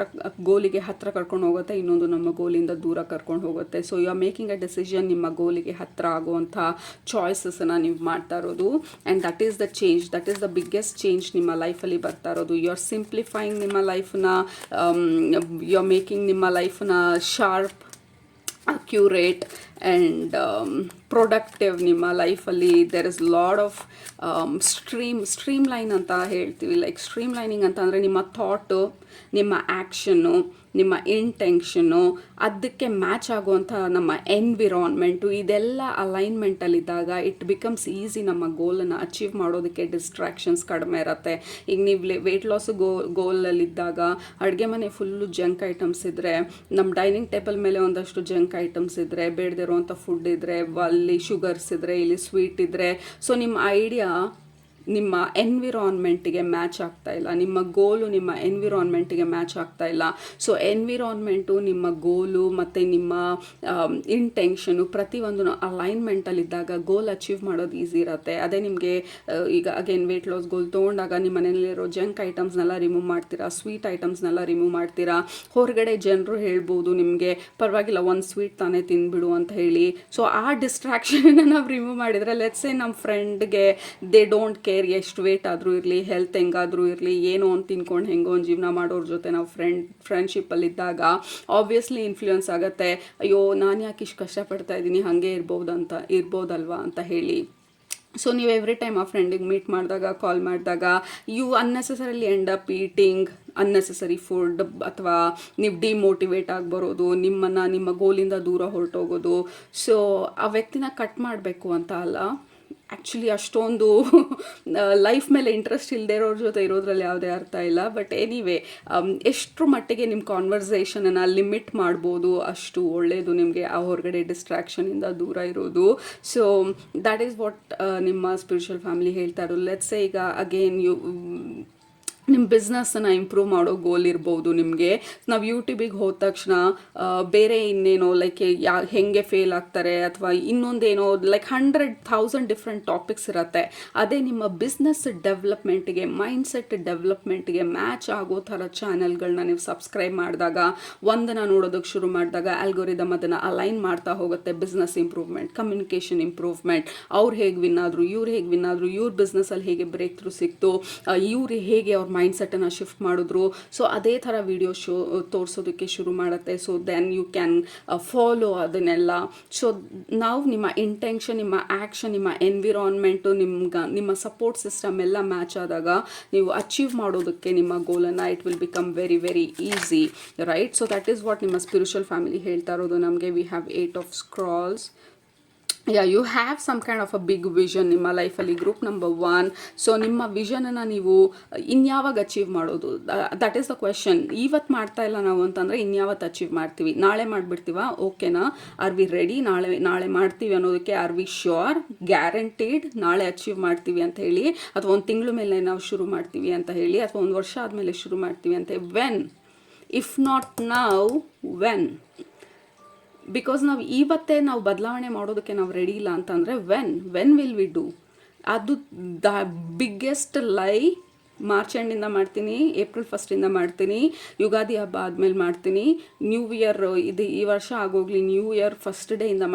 ಗೋಲಿಗೆ ಹತ್ತಿರ ಕರ್ಕೊಂಡು ಹೋಗುತ್ತೆ, ಇನ್ನೊಂದು ನಮ್ಮ ಗೋಲಿಂದ ದೂರ ಕರ್ಕೊಂಡು ಹೋಗುತ್ತೆ. So you are making a decision, ನಿಮ್ಮ ಗೋಲಿಗೆ ಹತ್ತಿರ ಆಗುವಂಥ ಚಾಯ್ಸಸನ್ನು ನೀವು ಮಾಡ್ತಾ ಇರೋದು. And that is the change, that is the biggest change ನಿಮ್ಮ ಲೈಫಲ್ಲಿ ಬರ್ತಾ ಇರೋದು. ಯು ಆರ್ ಸಿಂಪ್ಲಿಫೈಯಿಂಗ್ ನಿಮ್ಮ ಲೈಫನ್ನ, ಯು ಆರ್ ಮೇಕಿಂಗ್ ನಿಮ್ಮ ಲೈಫನ್ನ ಶಾರ್ಪ್, ಅಕ್ಯುರೇಟ್ ಆ್ಯಂಡ್ ಪ್ರೊಡಕ್ಟಿವ್ ನಿಮ್ಮ ಲೈಫಲ್ಲಿ there is lot of stream line ಅಂತ ಹೇಳ್ತೀವಿ. ಲೈಕ್ ಸ್ಟ್ರೀಮ್ ಲೈನಿಂಗ್ ಅಂತ ಅಂದರೆ ನಿಮ್ಮ ಥಾಟು, ನಿಮ್ಮ ಆ್ಯಕ್ಷನ್ನು, ನಿಮ್ಮ ಇಂಟೆನ್ಷನ್ನು, ಅದಕ್ಕೆ ಮ್ಯಾಚ್ ಆಗುವಂಥ ನಮ್ಮ ಎನ್ವಿರಾನ್ಮೆಂಟು, ಇದೆಲ್ಲ ಅಲೈನ್ಮೆಂಟಲ್ಲಿದ್ದಾಗ ಇಟ್ ಬಿಕಮ್ಸ್ ಈಸಿ ನಮ್ಮ ಗೋಲನ್ನು ಅಚೀವ್ ಮಾಡೋದಕ್ಕೆ. ಡಿಸ್ಟ್ರಾಕ್ಷನ್ಸ್ ಕಡಿಮೆ ಇರುತ್ತೆ. ಈಗ ನೀವು ವೆಯ್ಟ್ ಲಾಸ್ ಗೋಲಲ್ಲಿದ್ದಾಗ ಅಡುಗೆ ಮನೆ ಫುಲ್ಲು ಜಂಕ್ ಐಟಮ್ಸ್ ಇದ್ದರೆ, ನಮ್ಮ ಡೈನಿಂಗ್ ಟೇಬಲ್ ಮೇಲೆ ಒಂದಷ್ಟು ಜಂಕ್ ಐಟಮ್ಸ್ ಇದ್ದರೆ, ಬೇಡದಿರುವಂಥ ಫುಡ್ ಇದ್ದರೆ, ಅಲ್ಲಿ ಶುಗರ್ಸ್ ಇದ್ದರೆ, ಇಲ್ಲಿ ಸ್ವೀಟ್ ಇದ್ದರೆ, ಸೊ ನಿಮ್ಮ ಐಡಿಯಾ ನಿಮ್ಮ ಎನ್ವಿರಾನ್ಮೆಂಟಿಗೆ ಮ್ಯಾಚ್ ಆಗ್ತಾ ಇಲ್ಲ, ನಿಮ್ಮ ಗೋಲು ನಿಮ್ಮ ಎನ್ವಿರಾನ್ಮೆಂಟಿಗೆ ಮ್ಯಾಚ್ ಆಗ್ತಾ ಇಲ್ಲ. ಸೊ ಎನ್ವಿರಾನ್ಮೆಂಟು, ನಿಮ್ಮ ಗೋಲು ಮತ್ತು ನಿಮ್ಮ ಇಂಟೆನ್ಷನು ಪ್ರತಿಯೊಂದು ಅಲೈನ್ಮೆಂಟಲ್ಲಿದ್ದಾಗ ಗೋಲ್ ಅಚೀವ್ ಮಾಡೋದು ಈಸಿ ಇರುತ್ತೆ. ಅದೇ ನಿಮಗೆ ಈಗ ಅಗೇನ್ ವೆಯ್ಟ್ ಲಾಸ್ ಗೋಲ್ ತೊಗೊಂಡಾಗ ನಿಮ್ಮ ಮನೆಯಲ್ಲಿರೋ ಜಂಕ್ ಐಟಮ್ಸ್ನೆಲ್ಲ ರಿಮೂವ್ ಮಾಡ್ತೀರಾ, ಸ್ವೀಟ್ ಐಟಮ್ಸ್ನೆಲ್ಲ ರಿಮೂವ್ ಮಾಡ್ತೀರಾ. ಹೊರಗಡೆ ಜನರು ಹೇಳ್ಬೋದು ನಿಮಗೆ ಪರವಾಗಿಲ್ಲ ಒಂದು ಸ್ವೀಟ್ ತಾನೇ ತಿಂದ್ಬಿಡು ಅಂತ ಹೇಳಿ. ಸೊ ಆ ಡಿಸ್ಟ್ರಾಕ್ಷನ್ನ ನಾವು ರಿಮೂವ್ ಮಾಡಿದರೆ, ಲೆಟ್ಸೇ ನಮ್ಮ ಫ್ರೆಂಡ್ಗೆ ದೇ ಡೋಂಟ್ ಕೇರ್ ಎಷ್ಟು ವೇಟ್ ಆದರೂ ಇರಲಿ, ಹೆಲ್ತ್ ಹೆಂಗಾದರೂ ಇರಲಿ, ಏನೋ ಒಂದು ತಿನ್ಕೊಂಡು ಹೆಂಗೋ ಒಂದು ಜೀವನ ಮಾಡೋರ ಜೊತೆ ನಾವು ಫ್ರೆಂಡ್ಶಿಪ್ಪಲ್ಲಿದ್ದಾಗ ಆಬ್ವಿಯಸ್ಲಿ ಇನ್ಫ್ಲೂಯೆನ್ಸ್ ಆಗುತ್ತೆ. ಅಯ್ಯೋ ನಾನು ಯಾಕೆ ಇಷ್ಟು ಕಷ್ಟಪಡ್ತಾ ಇದ್ದೀನಿ, ಹಾಗೆ ಇರ್ಬೋದಲ್ವಾ ಅಂತ ಹೇಳಿ. ಸೊ ನೀವು ಎವ್ರಿ ಟೈಮ್ ಆ ಫ್ರೆಂಡಿಗೆ ಮೀಟ್ ಮಾಡಿದಾಗ, ಕಾಲ್ ಮಾಡಿದಾಗ, you unnecessarily end up eating unnecessary food, ಅಥವಾ ನೀವು ಡಿಮೋಟಿವೇಟ್ ಆಗಿ ಬರೋದು, ನಿಮ್ಮ ಗೋಲಿಂದ ದೂರ ಹೊರಟೋಗೋದು. ಸೊ ಆ ವ್ಯಕ್ತಿನ ಕಟ್ ಮಾಡಬೇಕು ಅಂತ ಅಲ್ಲ, ಆ್ಯಕ್ಚುಲಿ ಅಷ್ಟೊಂದು ಲೈಫ್ ಮೇಲೆ ಇಂಟ್ರೆಸ್ಟ್ ಇಲ್ಲದೆ ಇರೋರ ಜೊತೆ ಇರೋದ್ರಲ್ಲಿ ಯಾವುದೇ ಅರ್ಥ ಇಲ್ಲ. ಬಟ್ ಎನಿವೇ, ಎಷ್ಟರ ಮಟ್ಟಿಗೆ ನಿಮ್ಮ ಕಾನ್ವರ್ಸೇಷನನ್ನು ಲಿಮಿಟ್ ಮಾಡ್ಬೋದು ಅಷ್ಟು ಒಳ್ಳೆಯದು ನಿಮಗೆ, ಆ ಹೊರಗಡೆ ಡಿಸ್ಟ್ರಾಕ್ಷನಿಂದ ದೂರ ಇರೋದು. ಸೊ ದ್ಯಾಟ್ ಈಸ್ ವಾಟ್ ನಿಮ್ಮ ಸ್ಪಿರಿಚುವಲ್ ಫ್ಯಾಮಿಲಿ ಹೇಳ್ತಾ ಇರೋದು. ಲೆಟ್ಸ್ ಈಗ ಅಗೇನ್ ನಿಮ್ಮ ಬಿಸ್ನೆಸ್ಸನ್ನು ಇಂಪ್ರೂವ್ ಮಾಡೋ ಗೋಲ್ ಇರ್ಬೋದು ನಿಮಗೆ. ನಾವು ಯೂಟ್ಯೂಬಿಗೆ ಹೋದ ತಕ್ಷಣ ಬೇರೆ ಇನ್ನೇನೋ ಲೈಕ್ ಹೆಂಗೆ ಫೇಲ್ ಆಗ್ತಾರೆ, ಅಥವಾ ಇನ್ನೊಂದೇನೋ ಲೈಕ್ 100,000 ಡಿಫ್ರೆಂಟ್ ಟಾಪಿಕ್ಸ್ ಇರುತ್ತೆ. ಅದೇ ನಿಮ್ಮ ಬಿಸ್ನೆಸ್ ಡೆವಲಪ್ಮೆಂಟಿಗೆ, ಮೈಂಡ್ಸೆಟ್ ಡೆವಲಪ್ಮೆಂಟಿಗೆ ಮ್ಯಾಚ್ ಆಗೋ ಥರ ಚಾನೆಲ್ಗಳನ್ನ ನೀವು ಸಬ್ಸ್ಕ್ರೈಬ್ ಮಾಡಿದಾಗ, ಒಂದನ್ನು ನೋಡೋದಕ್ಕೆ ಶುರು ಮಾಡಿದಾಗ ಆಲ್ಗೋರಿದಮ್ ಅದನ್ನು ಅಲೈನ್ ಮಾಡ್ತಾ ಹೋಗುತ್ತೆ. ಬಿಸ್ನೆಸ್ ಇಂಪ್ರೂವ್ಮೆಂಟ್, ಕಮ್ಯುನಿಕೇಷನ್ ಇಂಪ್ರೂವ್ಮೆಂಟ್, ಅವ್ರು ಹೇಗೆ ವಿನ್ ಆದರು, ಇವ್ರ ಬಿಸ್ನೆಸ್ಸಲ್ಲಿ ಹೇಗೆ ಬ್ರೇಕ್ ಥ್ರೂ ಸಿಕ್ತು, ಇವ್ರು ಹೇಗೆ ಅವ್ರ ಮೈಂಡ್ಸೆಟ್ಟನ್ನು ಶಿಫ್ಟ್ ಮಾಡಿದ್ರು. ಸೊ ಅದೇ ಥರ ವಿಡಿಯೋ ತೋರಿಸೋದಕ್ಕೆ ಶುರು ಮಾಡುತ್ತೆ. So then you can follow ಅದನ್ನೆಲ್ಲ. ಸೊ ನಾವು ನಿಮ್ಮ ಇಂಟೆನ್ಷನ್, ನಿಮ್ಮ ಆ್ಯಕ್ಷನ್, ನಿಮ್ಮ ಎನ್ವಿರಾನ್ಮೆಂಟು, ನಿಮ್ಮ ಸಪೋರ್ಟ್ ಸಿಸ್ಟಮ್ ಎಲ್ಲ ಮ್ಯಾಚ್ ಆದಾಗ ನೀವು ಅಚೀವ್ ಮಾಡೋದಕ್ಕೆ ನಿಮ್ಮ ಗೋಲನ್ನು it will become very very easy, right? So that is what ನಿಮ್ಮ ಸ್ಪಿರಿಚುವಲ್ ಫ್ಯಾಮಿಲಿ ಹೇಳ್ತಾ ಇರೋದು ನಮಗೆ. We have 8 of scrolls. You have some kind of a big vision ನಿಮ್ಮ ಲೈಫಲ್ಲಿ. Group number 1. ಸೊ ನಿಮ್ಮ ವಿಷನನ್ನು ನೀವು ಇನ್ಯಾವಾಗ ಅಚೀವ್ ಮಾಡೋದು, ದಟ್ ಈಸ್ ದ ಕ್ವೆಶನ್. ಇವತ್ತು ಮಾಡ್ತಾ ಇಲ್ಲ ನಾವು ಅಂತಂದರೆ ಇನ್ಯಾವತ್ತು ಅಚೀವ್ ಮಾಡ್ತೀವಿ? ನಾಳೆ ಮಾಡಿಬಿಡ್ತೀವ? ಓಕೆನಾ? Are we ready? ನಾಳೆ ಮಾಡ್ತೀವಿ ಅನ್ನೋದಕ್ಕೆ ಆರ್ ವಿ ಶ್ಯೂರ್, ಗ್ಯಾರಂಟೀಡ್ ನಾಳೆ ಅಚೀವ್ ಮಾಡ್ತೀವಿ ಅಂತ ಹೇಳಿ, ಅಥವಾ ಒಂದು ತಿಂಗಳ ಮೇಲೆ ನಾವು ಶುರು ಮಾಡ್ತೀವಿ ಅಂತ ಹೇಳಿ, ಅಥವಾ ಒಂದು ವರ್ಷ ಆದಮೇಲೆ ಶುರು ಮಾಡ್ತೀವಿ ಅಂತ? When? If not now, when? Because ನಾವು ಇವತ್ತೇ ನಾವು ಬದಲಾವಣೆ ಮಾಡೋದಕ್ಕೆ ನಾವು ರೆಡಿ ಇಲ್ಲ ಅಂತಂದರೆ ವೆನ್ ವಿಲ್ ವಿ ಡೂ? ಅದು ದ ಬಿಗ್ಗೆಸ್ಟ್ ಲೈ. ಮಾರ್ಚ್ ಎಂಡಿಂದ ಮಾಡ್ತೀನಿ, ಏಪ್ರಿಲ್ 1 ಮಾಡ್ತೀನಿ, ಯುಗಾದಿ ಹಬ್ಬ ಆದಮೇಲೆ ಮಾಡ್ತೀನಿ, ನ್ಯೂ ಇಯರ್ ಈ ವರ್ಷ ಆಗೋಗ್ಲಿ, ನ್ಯೂ ಇಯರ್ ಫಸ್ಟ್ ಡೇಯಿಂದ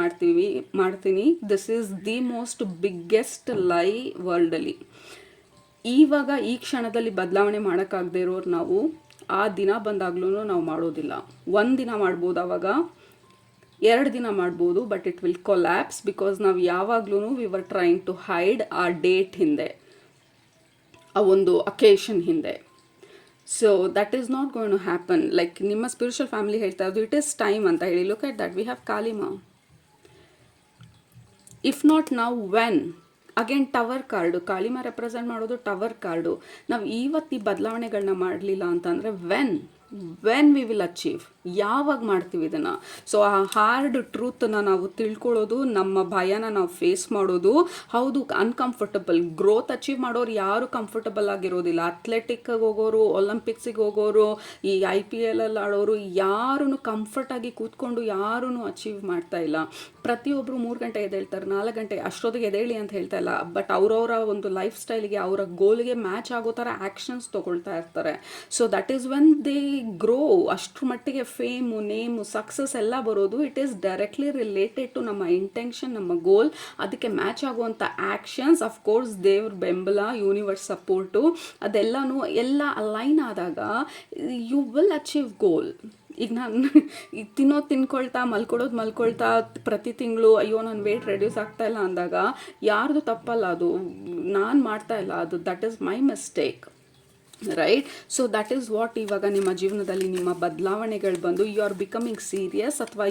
ಮಾಡ್ತೀನಿ. This is the most biggest ಲೈ ವರ್ಲ್ಡಲ್ಲಿ. ಇವಾಗ ಈ ಕ್ಷಣದಲ್ಲಿ ಬದಲಾವಣೆ ಮಾಡೋಕ್ಕಾಗದೇ ಇರೋರು ನಾವು ಆ ದಿನ ಬಂದಾಗ್ಲೂ ನಾವು ಮಾಡೋದಿಲ್ಲ. ಒಂದು ದಿನ ಮಾಡ್ಬೋದು, ಆವಾಗ 2 ದಿನ ಮಾಡ್ಬೋದು, but it will collapse. Because ನಾವು ಯಾವಾಗ್ಲೂ we were trying to hide ಆ ಡೇಟ್ ಹಿಂದೆ, ಆ ಒಂದು ಅಕೇಶನ್ ಹಿಂದೆ. So that is not going to happen. Like ನಿಮ್ಮ ಸ್ಪಿರಿಚುವಲ್ ಫ್ಯಾಮಿಲಿ ಹೇಳ್ತಾ ಇರೋದು ಇಟ್ ಈಸ್ ಟೈಮ್ ಅಂತ ಹೇಳಿ. Look at that, we have ಕಾಲಿಮಾ. If not now, when? Again tower card, ಕಾಳಿಮಾ ರೆಪ್ರೆಸೆಂಟ್ ಮಾಡೋದು ಟವರ್ ಕಾರ್ಡು. ನಾವು ಇವತ್ತು ಈ ಬದಲಾವಣೆಗಳನ್ನ ಮಾಡಲಿಲ್ಲ ಅಂತಂದರೆ ವೆನ್ ವಿ ವಿಲ್ ಅಚೀವ್? ಯಾವಾಗ ಮಾಡ್ತೀವಿ ಇದನ್ನು? ಸೊ ಆ ಹಾರ್ಡ್ ಟ್ರೂತನ್ನು ನಾವು ತಿಳ್ಕೊಳ್ಳೋದು, ನಮ್ಮ ಭಯನ ನಾವು ಫೇಸ್ ಮಾಡೋದು. ಹೌದು, ಅನ್ಕಂಫರ್ಟಬಲ್. ಗ್ರೋತ್ ಅಚೀವ್ ಮಾಡೋರು ಯಾರು ಕಂಫರ್ಟಬಲ್ ಆಗಿರೋದಿಲ್ಲ. ಅಥ್ಲೆಟಿಕ್ಗೆ ಹೋಗೋರು, ಒಲಿಂಪಿಕ್ಸಿಗೆ ಹೋಗೋರು, ಈ IPL ಆಡೋರು ಯಾರೂ ಕಂಫರ್ಟಾಗಿ ಕೂತ್ಕೊಂಡು ಯಾರೂ ಅಚೀವ್ ಮಾಡ್ತಾ ಇಲ್ಲ. ಪ್ರತಿಯೊಬ್ಬರು 3 ಗಂಟೆ ಎದ್ದೇಳ್ತಾರೆ, 4 ಗಂಟೆ ಅಷ್ಟೊತ್ತಿಗೆ ಎದ್ದೇಳಿ ಅಂತ ಹೇಳ್ತಾ ಇಲ್ಲ. ಬಟ್ ಅವರವರ ಒಂದು ಲೈಫ್ ಸ್ಟೈಲಿಗೆ, ಅವರ ಗೋಲ್ಗೆ ಮ್ಯಾಚ್ ಆಗೋ ಥರ ಆ್ಯಕ್ಷನ್ಸ್ ತೊಗೊಳ್ತಾ ಇರ್ತಾರೆ. So that is when they grow. ಅಷ್ಟ್ರ ಮಟ್ಟಿಗೆ ಫೇಮು, ನೇಮು, ಸಕ್ಸಸ್ ಎಲ್ಲ ಬರೋದು it is directly related to ನಮ್ಮ ಇಂಟೆನ್ಷನ್, ನಮ್ಮ ಗೋಲ್, ಅದಕ್ಕೆ ಮ್ಯಾಚ್ ಆಗುವಂಥ ಆ್ಯಕ್ಷನ್ಸ್. ಅಫ್ಕೋರ್ಸ್ ದೇವ್ರ ಬೆಂಬಲ, ಯೂನಿವರ್ಸ್ ಸಪೋರ್ಟು, ಅದೆಲ್ಲನೂ ಎಲ್ಲ ಅಲೈನ್ ಆದಾಗ ಯು ವಿಲ್ ಅಚೀವ್ ಗೋಲ್. ಈಗ ನಾನು ಈಗ ತಿನ್ಕೊಳ್ತಾ ಮಲ್ಕೊಳ್ತಾ ಪ್ರತಿ ತಿಂಗಳು ಅಯ್ಯೋ ನನ್ನ ವೆಯ್ಟ್ ರೆಡ್ಯೂಸ್ ಆಗ್ತಾ ಇಲ್ಲ ಅಂದಾಗ ಯಾರ್ದು ತಪ್ಪಲ್ಲ, ಅದು ನಾನು ಮಾಡ್ತಾ ಇಲ್ಲ, ಅದು that is my mistake, right? So that is what ಇವಾಗ ನಿಮ್ಮ ಜೀವನದಲ್ಲಿ ನಿಮ್ಮ ಬದಲಾವಣೆಗಳು ಬಂದು ಯು ಆರ್ ಬಿಕಮಿಂಗ್ ಸೀರಿಯಸ್, ಅಥವಾ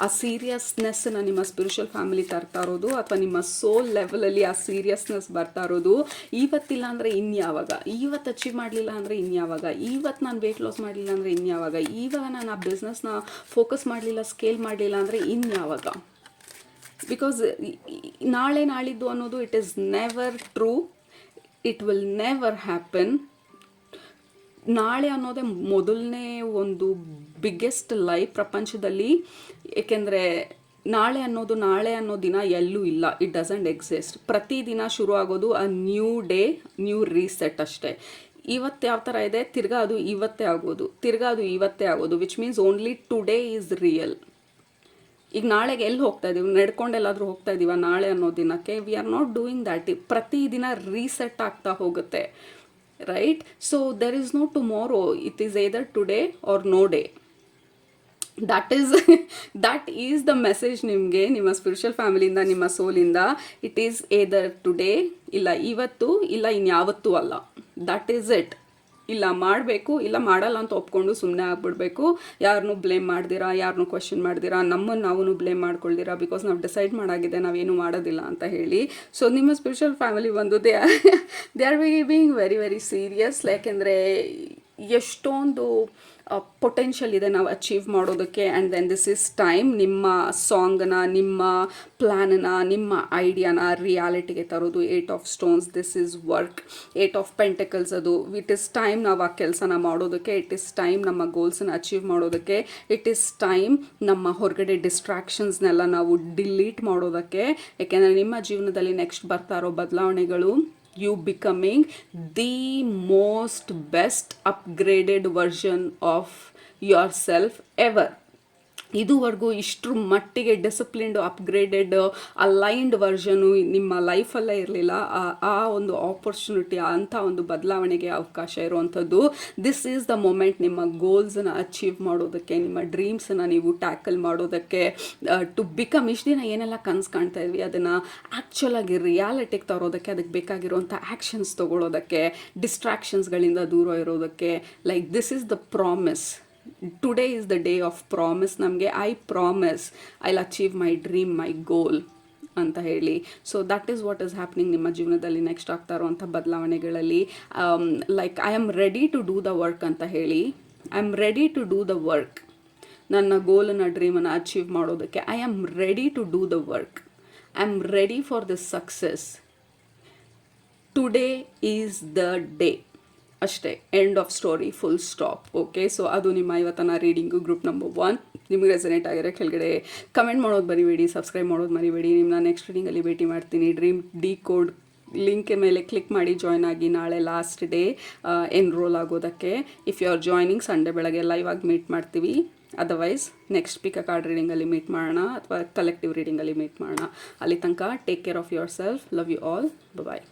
ಆ ಸೀರಿಯಸ್ನೆಸ್ನ ನಿಮ್ಮ ಸ್ಪಿರಿಚುವಲ್ ಫ್ಯಾಮಿಲಿ ತರ್ತಾ ಇರೋದು, ಅಥವಾ ನಿಮ್ಮ ಸೋಲ್ ಲೆವೆಲಲ್ಲಿ ಆ ಸೀರಿಯಸ್ನೆಸ್ ಬರ್ತಾ ಇರೋದು. ಇವತ್ತಿಲ್ಲ ಅಂದರೆ ಇನ್ಯಾವಾಗ, ಇವತ್ತು ಅಚೀವ್ ಮಾಡಲಿಲ್ಲ ಅಂದರೆ ಇನ್ಯಾವಾಗ, ಇವತ್ತು ನಾನು ವೆಯ್ಟ್ ಲಾಸ್ ಮಾಡಲಿಲ್ಲ ಅಂದರೆ ಇನ್ಯಾವಾಗ, ಇವಾಗ ನಾನು ಆ ಬಿಸ್ನೆಸ್ನ ಫೋಕಸ್ ಮಾಡಲಿಲ್ಲ, ಸ್ಕೇಲ್ ಮಾಡಲಿಲ್ಲ ಅಂದರೆ ಇನ್ಯಾವಾಗ? ಬಿಕಾಸ್ ನಾಳೆ ನಾಳಿದ್ದು ಅನ್ನೋದು it is never true, it will never happen. ನಾಳೆ ಅನ್ನೋದೇ ಮೊದಲನೇ ಒಂದು ಬಿಗ್ಗೆಸ್ಟ್ ಲೈ ಪ್ರಪಂಚದಲ್ಲಿ. ಏಕೆಂದರೆ ನಾಳೆ ಅನ್ನೋ ದಿನ ಎಲ್ಲೂ ಇಲ್ಲ, ಇಟ್ ಡಸಂಟ್ ಎಕ್ಸಿಸ್ಟ್. ಪ್ರತಿದಿನ ಶುರು ಆಗೋದು a new day, new reset ಅಷ್ಟೇ. ಇವತ್ತು ಯಾವ ಥರ ಇದೆ, ತಿರ್ಗಾ ಅದು ಇವತ್ತೇ ಆಗೋದು, which means only today is real. ಈಗ ನಾಳೆಗೆ ಎಲ್ಲಿ ಹೋಗ್ತಾ ಇದ್ದೀವಿ, ನಡ್ಕೊಂಡೆಲ್ಲಾದರೂ ಹೋಗ್ತಾ ಇದ್ದೀವ ನಾಳೆ ಅನ್ನೋ ದಿನಕ್ಕೆ? We are not doing that. ಪ್ರತಿದಿನ ರೀಸೆಟ್ ಆಗ್ತಾ ಹೋಗುತ್ತೆ, right? So there is no tomorrow, it is either today or no day. That is the message ನಿಮಗೆ ನಿಮ್ಮ ಸ್ಪಿರಿಚುವಲ್ ಫ್ಯಾಮಿಲಿಯಿಂದ, ನಿಮ್ಮ ಸೋಲಿಂದ. ಇಟ್ ಈಸ್ either ಟುಡೇ, ಇಲ್ಲ ಇವತ್ತು, ಇಲ್ಲ ಇನ್ಯಾವತ್ತೂ ಅಲ್ಲ. That is it. ಇಲ್ಲ ಮಾಡಬೇಕು, ಇಲ್ಲ ಮಾಡಲ್ಲ ಅಂತ ಒಪ್ಕೊಂಡು ಸುಮ್ಮನೆ ಆಗ್ಬಿಡ್ಬೇಕು. ಯಾರನ್ನೂ ಬ್ಲೇಮ್ ಮಾಡ್ದಿರಾ, ಯಾರನ್ನೂ ಕ್ವೆಶನ್ ಮಾಡ್ದಿರಾ, ನಮ್ಮನ್ನು ನಾವು ಬ್ಲೇಮ್ ಮಾಡ್ಕೊಳ್ದಿರಾ, ಬಿಕಾಸ್ ನಾವು ಡಿಸೈಡ್ ಮಾಡಾಗಿದೆ ನಾವೇನು ಮಾಡೋದಿಲ್ಲ ಅಂತ ಹೇಳಿ. ಸೊ ನಿಮ್ಮ ಸ್ಪಿರಿಚುವಲ್ ಫ್ಯಾಮಿಲಿ ಬಂದು they are being very very serious. ಯಾಕೆಂದರೆ ಎಷ್ಟೊಂದು ಪೊಟೆನ್ಷಿಯಲ್ ಇದೆ ನಾವು ಅಚೀವ್ ಮಾಡೋದಕ್ಕೆ. And then this is time ನಿಮ್ಮ ಸಾಂಗನ್ನ, ನಿಮ್ಮ ಪ್ಲ್ಯಾನನ್ನ, ನಿಮ್ಮ ಐಡಿಯಾನ ರಿಯಾಲಿಟಿಗೆ ತರೋದು. 8 of stones, this is work. 8 of pentacles, ಅದು ಇಟ್ ಈಸ್ ಟೈಮ್ ನಾವು ಆ ಕೆಲಸನ ಮಾಡೋದಕ್ಕೆ. ಇಟ್ ಈಸ್ ಟೈಮ್ ನಮ್ಮ ಗೋಲ್ಸನ್ನ ಅಚೀವ್ ಮಾಡೋದಕ್ಕೆ. ಇಟ್ ಈಸ್ ಟೈಮ್ ನಮ್ಮ ಹೊರಗಡೆ ಡಿಸ್ಟ್ರಾಕ್ಷನ್ಸ್ನೆಲ್ಲ ನಾವು ಡಿಲೀಟ್ ಮಾಡೋದಕ್ಕೆ. ಯಾಕೆಂದರೆ ನಿಮ್ಮ ಜೀವನದಲ್ಲಿ ನೆಕ್ಸ್ಟ್ ಬರ್ತಾ ಇರೋ ಬದಲಾವಣೆಗಳು, you becoming the most best upgraded version of yourself ever. ಇದುವರೆಗೂ ಇಷ್ಟರ ಮಟ್ಟಿಗೆ ಡಿಸಿಪ್ಲಿನ್ಡ್, ಅಪ್ಗ್ರೇಡೆಡ್, ಅಲೈನ್ಡ್ ವರ್ಷನು ನಿಮ್ಮ ಲೈಫಲ್ಲೇ ಇರಲಿಲ್ಲ. ಆ ಒಂದು ಆಪರ್ಚುನಿಟಿ, ಅಂಥ ಒಂದು ಬದಲಾವಣೆಗೆ ಅವಕಾಶ ಇರುವಂಥದ್ದು. ದಿಸ್ ಈಸ್ ದ ಮೊಮೆಂಟ್ ನಿಮ್ಮ ಗೋಲ್ಸನ್ನ ಅಚೀವ್ ಮಾಡೋದಕ್ಕೆ, ನಿಮ್ಮ ಡ್ರೀಮ್ಸನ್ನು ನೀವು ಟ್ಯಾಕಲ್ ಮಾಡೋದಕ್ಕೆ, ಟು ಬಿಕಮ್. ಇಷ್ಟು ದಿನ ಏನೆಲ್ಲ ಕನಸು ಕಾಣ್ತಾ ಇದ್ವಿ ಅದನ್ನು ಆ್ಯಕ್ಚುಲಾಗಿ ರಿಯಾಲಿಟಿಗೆ ತರೋದಕ್ಕೆ, ಅದಕ್ಕೆ ಬೇಕಾಗಿರುವಂಥ ಆ್ಯಕ್ಷನ್ಸ್ ತೊಗೊಳೋದಕ್ಕೆ, ಡಿಸ್ಟ್ರಾಕ್ಷನ್ಸ್ಗಳಿಂದ ದೂರ ಇರೋದಕ್ಕೆ. Like this is the promise. Today is the day of promise. ನಮಗೆ I promise I will achieve my dream, my goal ಅಂತ ಹೇಳಿ. So that is what is happening ನಿಮ್ಮ ಜೀವನದಲ್ಲಿ ನೆಕ್ಸ್ಟ್ ಆಗ್ತಾ ಇರುವಂಥ ಬದಲಾವಣೆಗಳಲ್ಲಿ. Like I am ready to do the work ಅಂತ ಹೇಳಿ. I am ready to do the work. ನನ್ನ ಗೋಲನ್ನು, ಡ್ರೀಮನ್ನು ಅಚೀವ್ ಮಾಡೋದಕ್ಕೆ I am ready to do the work. I am ready for this success. Today is the day. ಅಷ್ಟೇ, end of story, full stop. Okay, so ಅದು ನಿಮ್ಮ ಇವತ್ತಿನ reading, group number 1. ನಿಮಗೆ resonate ಆಗಿರೋ ಕೆಳಗಡೆ ಕಮೆಂಟ್ ಮಾಡೋದು ಮರಿಬೇಡಿ, ಸಬ್ಸ್ಕ್ರೈಬ್ ಮಾಡೋದು ಮರಿಬೇಡಿ. ನಿಮ್ಮನ್ನ ನೆಕ್ಸ್ಟ್ ರೀಡಿಂಗಲ್ಲಿ ಭೇಟಿ ಮಾಡ್ತೀನಿ. ಡ್ರೀಮ್ ಡಿಕೋಡ್ ಲಿಂಕ್ ಮೇಲೆ ಕ್ಲಿಕ್ ಮಾಡಿ ಜಾಯ್ನ್ ಆಗಿ. ನಾಳೆ ಲಾಸ್ಟ್ ಡೇ ಎನ್ರೋಲ್ ಆಗೋದಕ್ಕೆ. If you are joining, Sunday ಬೆಳಗ್ಗೆ ಲೈವ್ ಆಗಿ ಮೀಟ್ ಮಾಡ್ತೀವಿ. Otherwise next pick a card ರೀಡಿಂಗಲ್ಲಿ ಮೀಟ್ ಮಾಡೋಣ, ಅಥವಾ ಕಲೆಕ್ಟಿವ್ ರೀಡಿಂಗಲ್ಲಿ ಮೀಟ್ ಮಾಡೋಣ. ಅಲ್ಲಿ ತನಕ take care of yourself. Love you all. Bye.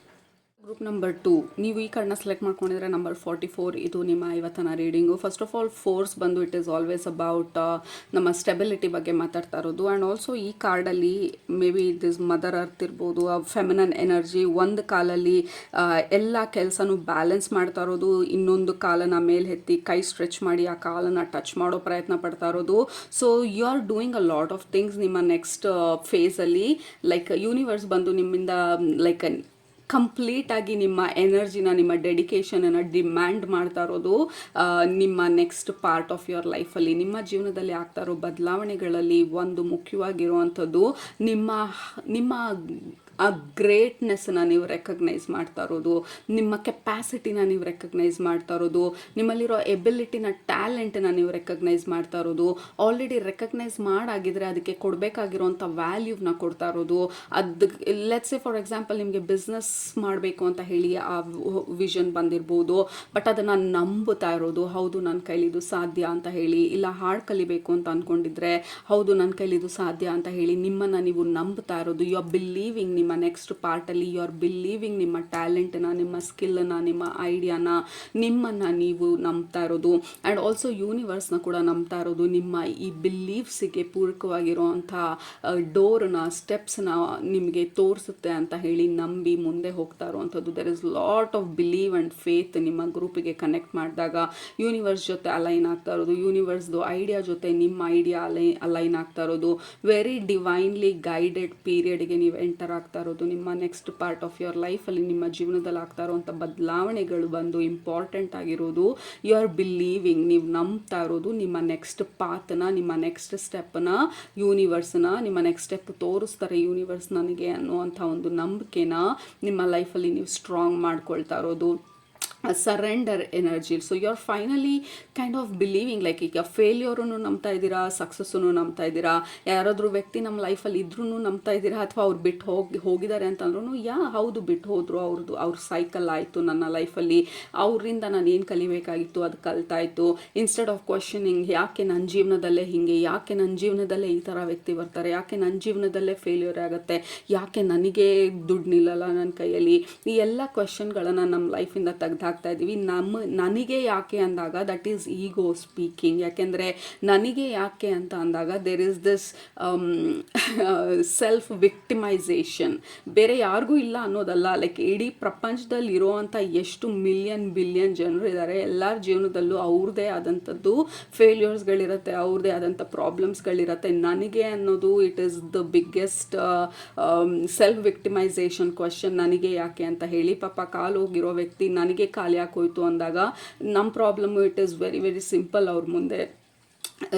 Group number 2, ನೀವು ಈ ಕಾರ್ಡ್ನ ಸೆಲೆಕ್ಟ್ ಮಾಡ್ಕೊಂಡಿದ್ರೆ ನಂಬರ್ 44. ಇದು ನಿಮ್ಮ ಇವತ್ತಿನ reading. First of all force ಬಂದು ಇಟ್ ಈಸ್ ಆಲ್ವೇಸ್ ಅಬೌಟ್ ನಮ್ಮ ಸ್ಟೆಬಿಲಿಟಿ ಬಗ್ಗೆ ಮಾತಾಡ್ತಾ ಇರೋದು. ಆ್ಯಂಡ್ ಆಲ್ಸೋ ಈ ಕಾರ್ಡಲ್ಲಿ may be it is mother earth ಇರ್ಬೋದು, ಫೆಮಿನನ್ ಎನರ್ಜಿ. ಒಂದು ಕಾಲಲ್ಲಿ ಎಲ್ಲ ಕೆಲಸನೂ ಬ್ಯಾಲೆನ್ಸ್ ಮಾಡ್ತಾ ಇರೋದು, ಇನ್ನೊಂದು ಕಾಲನ ಮೇಲೆ ಎತ್ತಿ ಕೈ ಸ್ಟ್ರೆಚ್ ಮಾಡಿ ಆ ಕಾಲನ್ನು ಟಚ್ ಮಾಡೋ ಪ್ರಯತ್ನ ಪಡ್ತಾ ಇರೋದು. So you are doing a lot of things ನಿಮ್ಮ ನೆಕ್ಸ್ಟ್ ಫೇಸಲ್ಲಿ. ಲೈಕ್ ಯೂನಿವರ್ಸ್ ಬಂದು ನಿಮ್ಮಿಂದ ಲೈಕ್ ಕಂಪ್ಲೀಟಾಗಿ ನಿಮ್ಮ ಎನರ್ಜಿನ, ನಿಮ್ಮ ಡೆಡಿಕೇಶನನ್ನು ಡಿಮ್ಯಾಂಡ್ ಮಾಡ್ತಾ ಇರೋದು ನಿಮ್ಮ ನೆಕ್ಸ್ಟ್ ಪಾರ್ಟ್ ಆಫ್ ಯುವರ್ ಲೈಫಲ್ಲಿ. ನಿಮ್ಮ ಜೀವನದಲ್ಲಿ ಆಗ್ತಾ ಇರೋ ಬದಲಾವಣೆಗಳಲ್ಲಿ ಒಂದು ಮುಖ್ಯವಾಗಿರುವಂಥದ್ದು ನಿಮ್ಮ ಆ ಗ್ರೇಟ್ನೆಸ್ಸನ್ನು ನೀವು ರೆಕಗ್ನೈಸ್ ಮಾಡ್ತಾ ಇರೋದು, ನಿಮ್ಮ ಕೆಪ್ಯಾಸಿಟಿನ ನೀವು ರೆಕಗ್ನೈಸ್ ಮಾಡ್ತಾ ಇರೋದು, ನಿಮ್ಮಲ್ಲಿರೋ ಎಬಿಲಿಟಿನ, ಟ್ಯಾಲೆಂಟನ್ನ ನೀವು ರೆಕಗ್ನೈಸ್ ಮಾಡ್ತಾ ಇರೋದು. ಆಲ್ರೆಡಿ ರೆಕಗ್ನೈಸ್ ಮಾಡಾಗಿದ್ರೆ ಅದಕ್ಕೆ ಕೊಡಬೇಕಾಗಿರೋಂಥ ವ್ಯಾಲ್ಯೂನ ಕೊಡ್ತಾ ಇರೋದು. ಅದು ಲೆಟ್ಸ್ ಸೇ ಫಾರ್ ಎಕ್ಸಾಂಪಲ್, ನಿಮಗೆ ಬಿಸ್ನೆಸ್ ಮಾಡಬೇಕು ಅಂತ ಹೇಳಿ ಆ ವಿಷನ್ ಬಂದಿರ್ಬೋದು, ಬಟ್ ಅದನ್ನು ನಂಬುತ್ತಾ ಇರೋದು. ಹೌದು, ನನ್ನ ಕೈಲಿದು ಸಾಧ್ಯ ಅಂತ ಹೇಳಿ. ಇಲ್ಲ ಹಾಡು ಕಲಿಬೇಕು ಅಂತ ಅಂದ್ಕೊಂಡಿದ್ರೆ, ಹೌದು ನನ್ನ ಕೈಲಿದು ಸಾಧ್ಯ ಅಂತ ಹೇಳಿ ನಿಮ್ಮನ್ನು ನೀವು ನಂಬ್ತಾ ಇರೋದು. ಯು ಆರ್ ಬಿಲೀವಿಂಗ್ ನಿಮ್ಮ ನಿಮ್ಮ ನೆಕ್ಸ್ಟ್ ಪಾರ್ಟಲ್ಲಿ ಯು ಆರ್ ಬಿಲೀವಿಂಗ್ ನಿಮ್ಮ ಟ್ಯಾಲೆಂಟನ್ನ, ನಿಮ್ಮ ಸ್ಕಿಲ್ಲನ್ನು, ನಿಮ್ಮ ಐಡಿಯಾನ, ನಿಮ್ಮನ್ನು ನೀವು ನಂಬ್ತಾ ಇರೋದು. ಆ್ಯಂಡ್ ಆಲ್ಸೋ ಯೂನಿವರ್ಸ್ನ ಕೂಡ ನಂಬ್ತಾ ಇರೋದು. ನಿಮ್ಮ ಈ ಬಿಲೀವ್ಸಿಗೆ ಪೂರಕವಾಗಿರುವಂಥ ಡೋರ್ನ, ಸ್ಟೆಪ್ಸ್ನ ನಿಮಗೆ ತೋರಿಸುತ್ತೆ ಅಂತ ಹೇಳಿ ನಂಬಿ ಮುಂದೆ ಹೋಗ್ತಾ ಇರುವಂಥದ್ದು. There is lot of believe and faith. ನಿಮ್ಮ ಗ್ರೂಪಿಗೆ ಕನೆಕ್ಟ್ ಮಾಡಿದಾಗ ಯೂನಿವರ್ಸ್ ಜೊತೆ ಅಲೈನ್ ಆಗ್ತಾ ಇರೋದು, ಯೂನಿವರ್ಸ್ದು ಐಡಿಯಾ ಜೊತೆ ನಿಮ್ಮ ಐಡಿಯಾ ಅಲೈನ್ ಆಗ್ತಾ ಇರೋದು. ವೆರಿ ಡಿವೈನ್ಲಿ ಗೈಡೆಡ್ ಪೀರಿಯಡ್ಗೆ ನೀವು ಎಂಟರ್ ಆಗ್ತಾ ಇರೋದು. ನಿಮ್ಮ ನೆಕ್ಸ್ಟ್ ಪಾರ್ಟ್ ಆಫ್ ಯುವರ್ ಲೈಫಲ್ಲಿ, ನಿಮ್ಮ ಜೀವನದಲ್ಲಿ ಆಗ್ತಾ ಇರುವಂಥ ಬದಲಾವಣೆಗಳು ಬಂದು ಇಂಪಾರ್ಟೆಂಟ್ ಆಗಿರೋದು ಯು ಆರ್ ಬಿಲೀವಿಂಗ್. ನೀವು ನಂಬ್ತಾ ಇರೋದು ನಿಮ್ಮ ನೆಕ್ಸ್ಟ್ ಪಾತ್ನ, ನಿಮ್ಮ ನೆಕ್ಸ್ಟ್ ಸ್ಟೆಪ್ನ ಯೂನಿವರ್ಸ್ನ, ನಿಮ್ಮ ನೆಕ್ಸ್ಟ್ ಸ್ಟೆಪ್ ತೋರಿಸ್ತಾರೆ ಯೂನಿವರ್ಸ್ ನನಗೆ ಅನ್ನುವಂಥ ಒಂದು ನಂಬಿಕೆನ ನಿಮ್ಮ ಲೈಫಲ್ಲಿ ನೀವು ಸ್ಟ್ರಾಂಗ್ ಮಾಡ್ಕೊಳ್ತಾ ಇರೋದು. Surrender energy. So you are finally kind of believing, like ಈಗ ಫೇಲ್ಯೂರನ್ನು ನಂಬ್ತಾ ಇದ್ದೀರಾ, ಸಕ್ಸಸ್ಸನ್ನು ನಂಬ್ತಾ ಇದ್ದೀರಾ, ಯಾರಾದರೂ ವ್ಯಕ್ತಿ ನಮ್ಮ ಲೈಫಲ್ಲಿ ಇದ್ರೂ ನಂಬ್ತಾ ಇದ್ದೀರಾ, ಅಥವಾ ಅವ್ರು ಬಿಟ್ಟು ಹೋಗಿದ್ದಾರೆ ಅಂತಂದ್ರೂ ಹೌದು ಬಿಟ್ಟು ಹೋದರು, ಅವ್ರ ಸೈಕಲ್ ಆಯಿತು ನನ್ನ ಲೈಫಲ್ಲಿ, ಅವರಿಂದ ನಾನು ಏನು ಕಲಿಬೇಕಾಗಿತ್ತು ಅದು ಕಲ್ತಾಯಿತು. ಇನ್ಸ್ಟೆಡ್ ಆಫ್ ಕ್ವಶನಿಂಗ್ ಯಾಕೆ ನನ್ನ ಜೀವನದಲ್ಲೇ ಹೀಗೆ, ಯಾಕೆ ನನ್ನ ಜೀವನದಲ್ಲೇ ಈ ಥರ ವ್ಯಕ್ತಿ ಬರ್ತಾರೆ, ಯಾಕೆ ನನ್ನ ಜೀವನದಲ್ಲೇ ಫೇಲ್ಯೂರ್ ಆಗುತ್ತೆ, ಯಾಕೆ ನನಗೆ ದುಡ್ಡು ನಿಲ್ಲಲ್ಲ ನನ್ನ ಕೈಯಲ್ಲಿ, ಈ ಎಲ್ಲ ಕ್ವಶನ್ಗಳನ್ನು ನಮ್ಮ ಲೈಫಿಂದ ತೆಗೆದು ಹಾಕ್ತಾ ಇದ್ದೀವಿ. ನನಗೆ ಯಾಕೆ ಅಂದಾಗ ದಟ್ ಈಸ್ ಈಗೋ ಸ್ಪೀಕಿಂಗ್. ಯಾಕೆಂದರೆ ನನಗೆ ಯಾಕೆ ಅಂತ ಅಂದಾಗ ದೇರ್ ಇಸ್ ದಿಸ್ ಸೆಲ್ಫ್ ವಿಕ್ಟಿಮೈಸೇಷನ್. ಬೇರೆ ಯಾರಿಗೂ ಇಲ್ಲ ಅನ್ನೋದಲ್ಲ, ಲೈಕ್ ಇಡೀ ಪ್ರಪಂಚದಲ್ಲಿ ಇರೋವಂಥ ಎಷ್ಟು ಮಿಲಿಯನ್ ಬಿಲಿಯನ್ ಜನರು ಇದ್ದಾರೆ, ಎಲ್ಲರ ಜೀವನದಲ್ಲೂ ಅವ್ರದ್ದೇ ಆದಂಥದ್ದು ಫೇಲ್ಯೂರ್ಸ್ಗಳಿರುತ್ತೆ, ಅವ್ರದ್ದೇ ಆದಂಥ ಪ್ರಾಬ್ಲಮ್ಸ್ಗಳಿರುತ್ತೆ. ನನಗೆ ಅನ್ನೋದು it is the biggest self victimisation question. ನನಗೆ ಯಾಕೆ ಅಂತ ಹೇಳಿ ಪಾಪ ಕಾಲು ಹೋಗಿರೋ ವ್ಯಕ್ತಿ ನನಗೆ ಖಾಲಿ ಹಾಕೋಯ್ತು ಅಂದಾಗ ನಮ್ಮ problem it is very very simple ಅವ್ರ ಮುಂದೆ,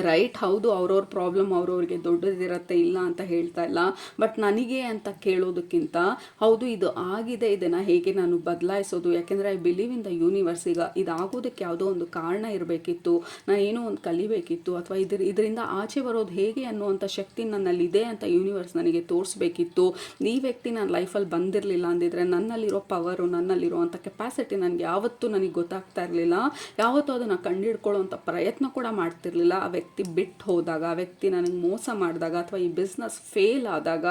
ರೈಟ್? ಹೌದು, ಅವ್ರವ್ರ ಪ್ರಾಬ್ಲಮ್ ಅವ್ರವ್ರಿಗೆ ದೊಡ್ಡದಿರುತ್ತೆ, ಇಲ್ಲ ಅಂತ ಹೇಳ್ತಾ ಇಲ್ಲ. ಬಟ್ ನನಗೆ ಅಂತ ಕೇಳೋದಕ್ಕಿಂತ ಹೌದು ಇದು ಆಗಿದೆ, ಇದನ್ನು ಹೇಗೆ ನಾನು ಬದಲಾಯಿಸೋದು, ಯಾಕೆಂದರೆ I believe in the universe. ಈಗ ಇದಾಗೋದಕ್ಕೆ ಯಾವುದೋ ಒಂದು ಕಾರಣ ಇರಬೇಕಿತ್ತು, ನಾನು ಏನೋ ಒಂದು ಕಲಿಬೇಕಿತ್ತು, ಅಥವಾ ಇದರಿಂದ ಆಚೆ ಬರೋದು ಹೇಗೆ ಅನ್ನುವಂಥ ಶಕ್ತಿ ನನ್ನಲ್ಲಿದೆ ಅಂತ ಯೂನಿವರ್ಸ್ ನನಗೆ ತೋರಿಸ್ಬೇಕಿತ್ತು. ಈ ವ್ಯಕ್ತಿ ನನ್ನ ಲೈಫಲ್ಲಿ ಬಂದಿರಲಿಲ್ಲ ಅಂದಿದ್ರೆ ನನ್ನಲ್ಲಿರೋ ಪವರು, ನನ್ನಲ್ಲಿರುವಂಥ ಕೆಪಾಸಿಟಿ ನನಗೆ ಯಾವತ್ತೂ ನನಗೆ ಗೊತ್ತಾಗ್ತಾ ಇರಲಿಲ್ಲ, ಯಾವತ್ತೂ ಅದನ್ನು ಕಂಡುಹಿಡ್ಕೊಳ್ಳೋವಂಥ ಪ್ರಯತ್ನ ಕೂಡ ಮಾಡ್ತಿರ್ಲಿಲ್ಲ. ಆ ವ್ಯಕ್ತಿ ಬಿಟ್ಟು ಹೋದಾಗ, ಆ ವ್ಯಕ್ತಿ ನನಗೆ ಮೋಸ ಮಾಡಿದಾಗ, ಅಥವಾ ಈ ಬಿಸ್ನೆಸ್ ಫೇಲ್ ಆದಾಗ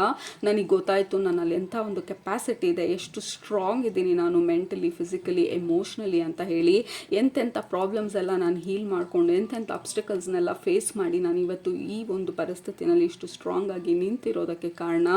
ನನಗೆ ಗೊತ್ತಾಯಿತು ನನ್ನಲ್ಲಿ ಎಂಥ ಒಂದು ಕೆಪಾಸಿಟಿ ಇದೆ, ಎಷ್ಟು ಸ್ಟ್ರಾಂಗ್ ಇದ್ದೀನಿ ನಾನು ಮೆಂಟಲಿ, ಫಿಸಿಕಲಿ, ಎಮೋಷ್ನಲಿ ಅಂತ ಹೇಳಿ. ಎಂತೆಂಥ ಪ್ರಾಬ್ಲಮ್ಸ್ ಎಲ್ಲ ನಾನು ಹೀಲ್ ಮಾಡಿಕೊಂಡು, ಎಂತೆಂಥ ಅಬ್ಸ್ಟಿಕಲ್ಸ್ನೆಲ್ಲ ಫೇಸ್ ಮಾಡಿ ನಾನು ಇವತ್ತು ಈ ಒಂದು ಪರಿಸ್ಥಿತಿನಲ್ಲಿ ಇಷ್ಟು ಸ್ಟ್ರಾಂಗ್ ಆಗಿ ನಿಂತಿರೋದಕ್ಕೆ ಕಾರಣ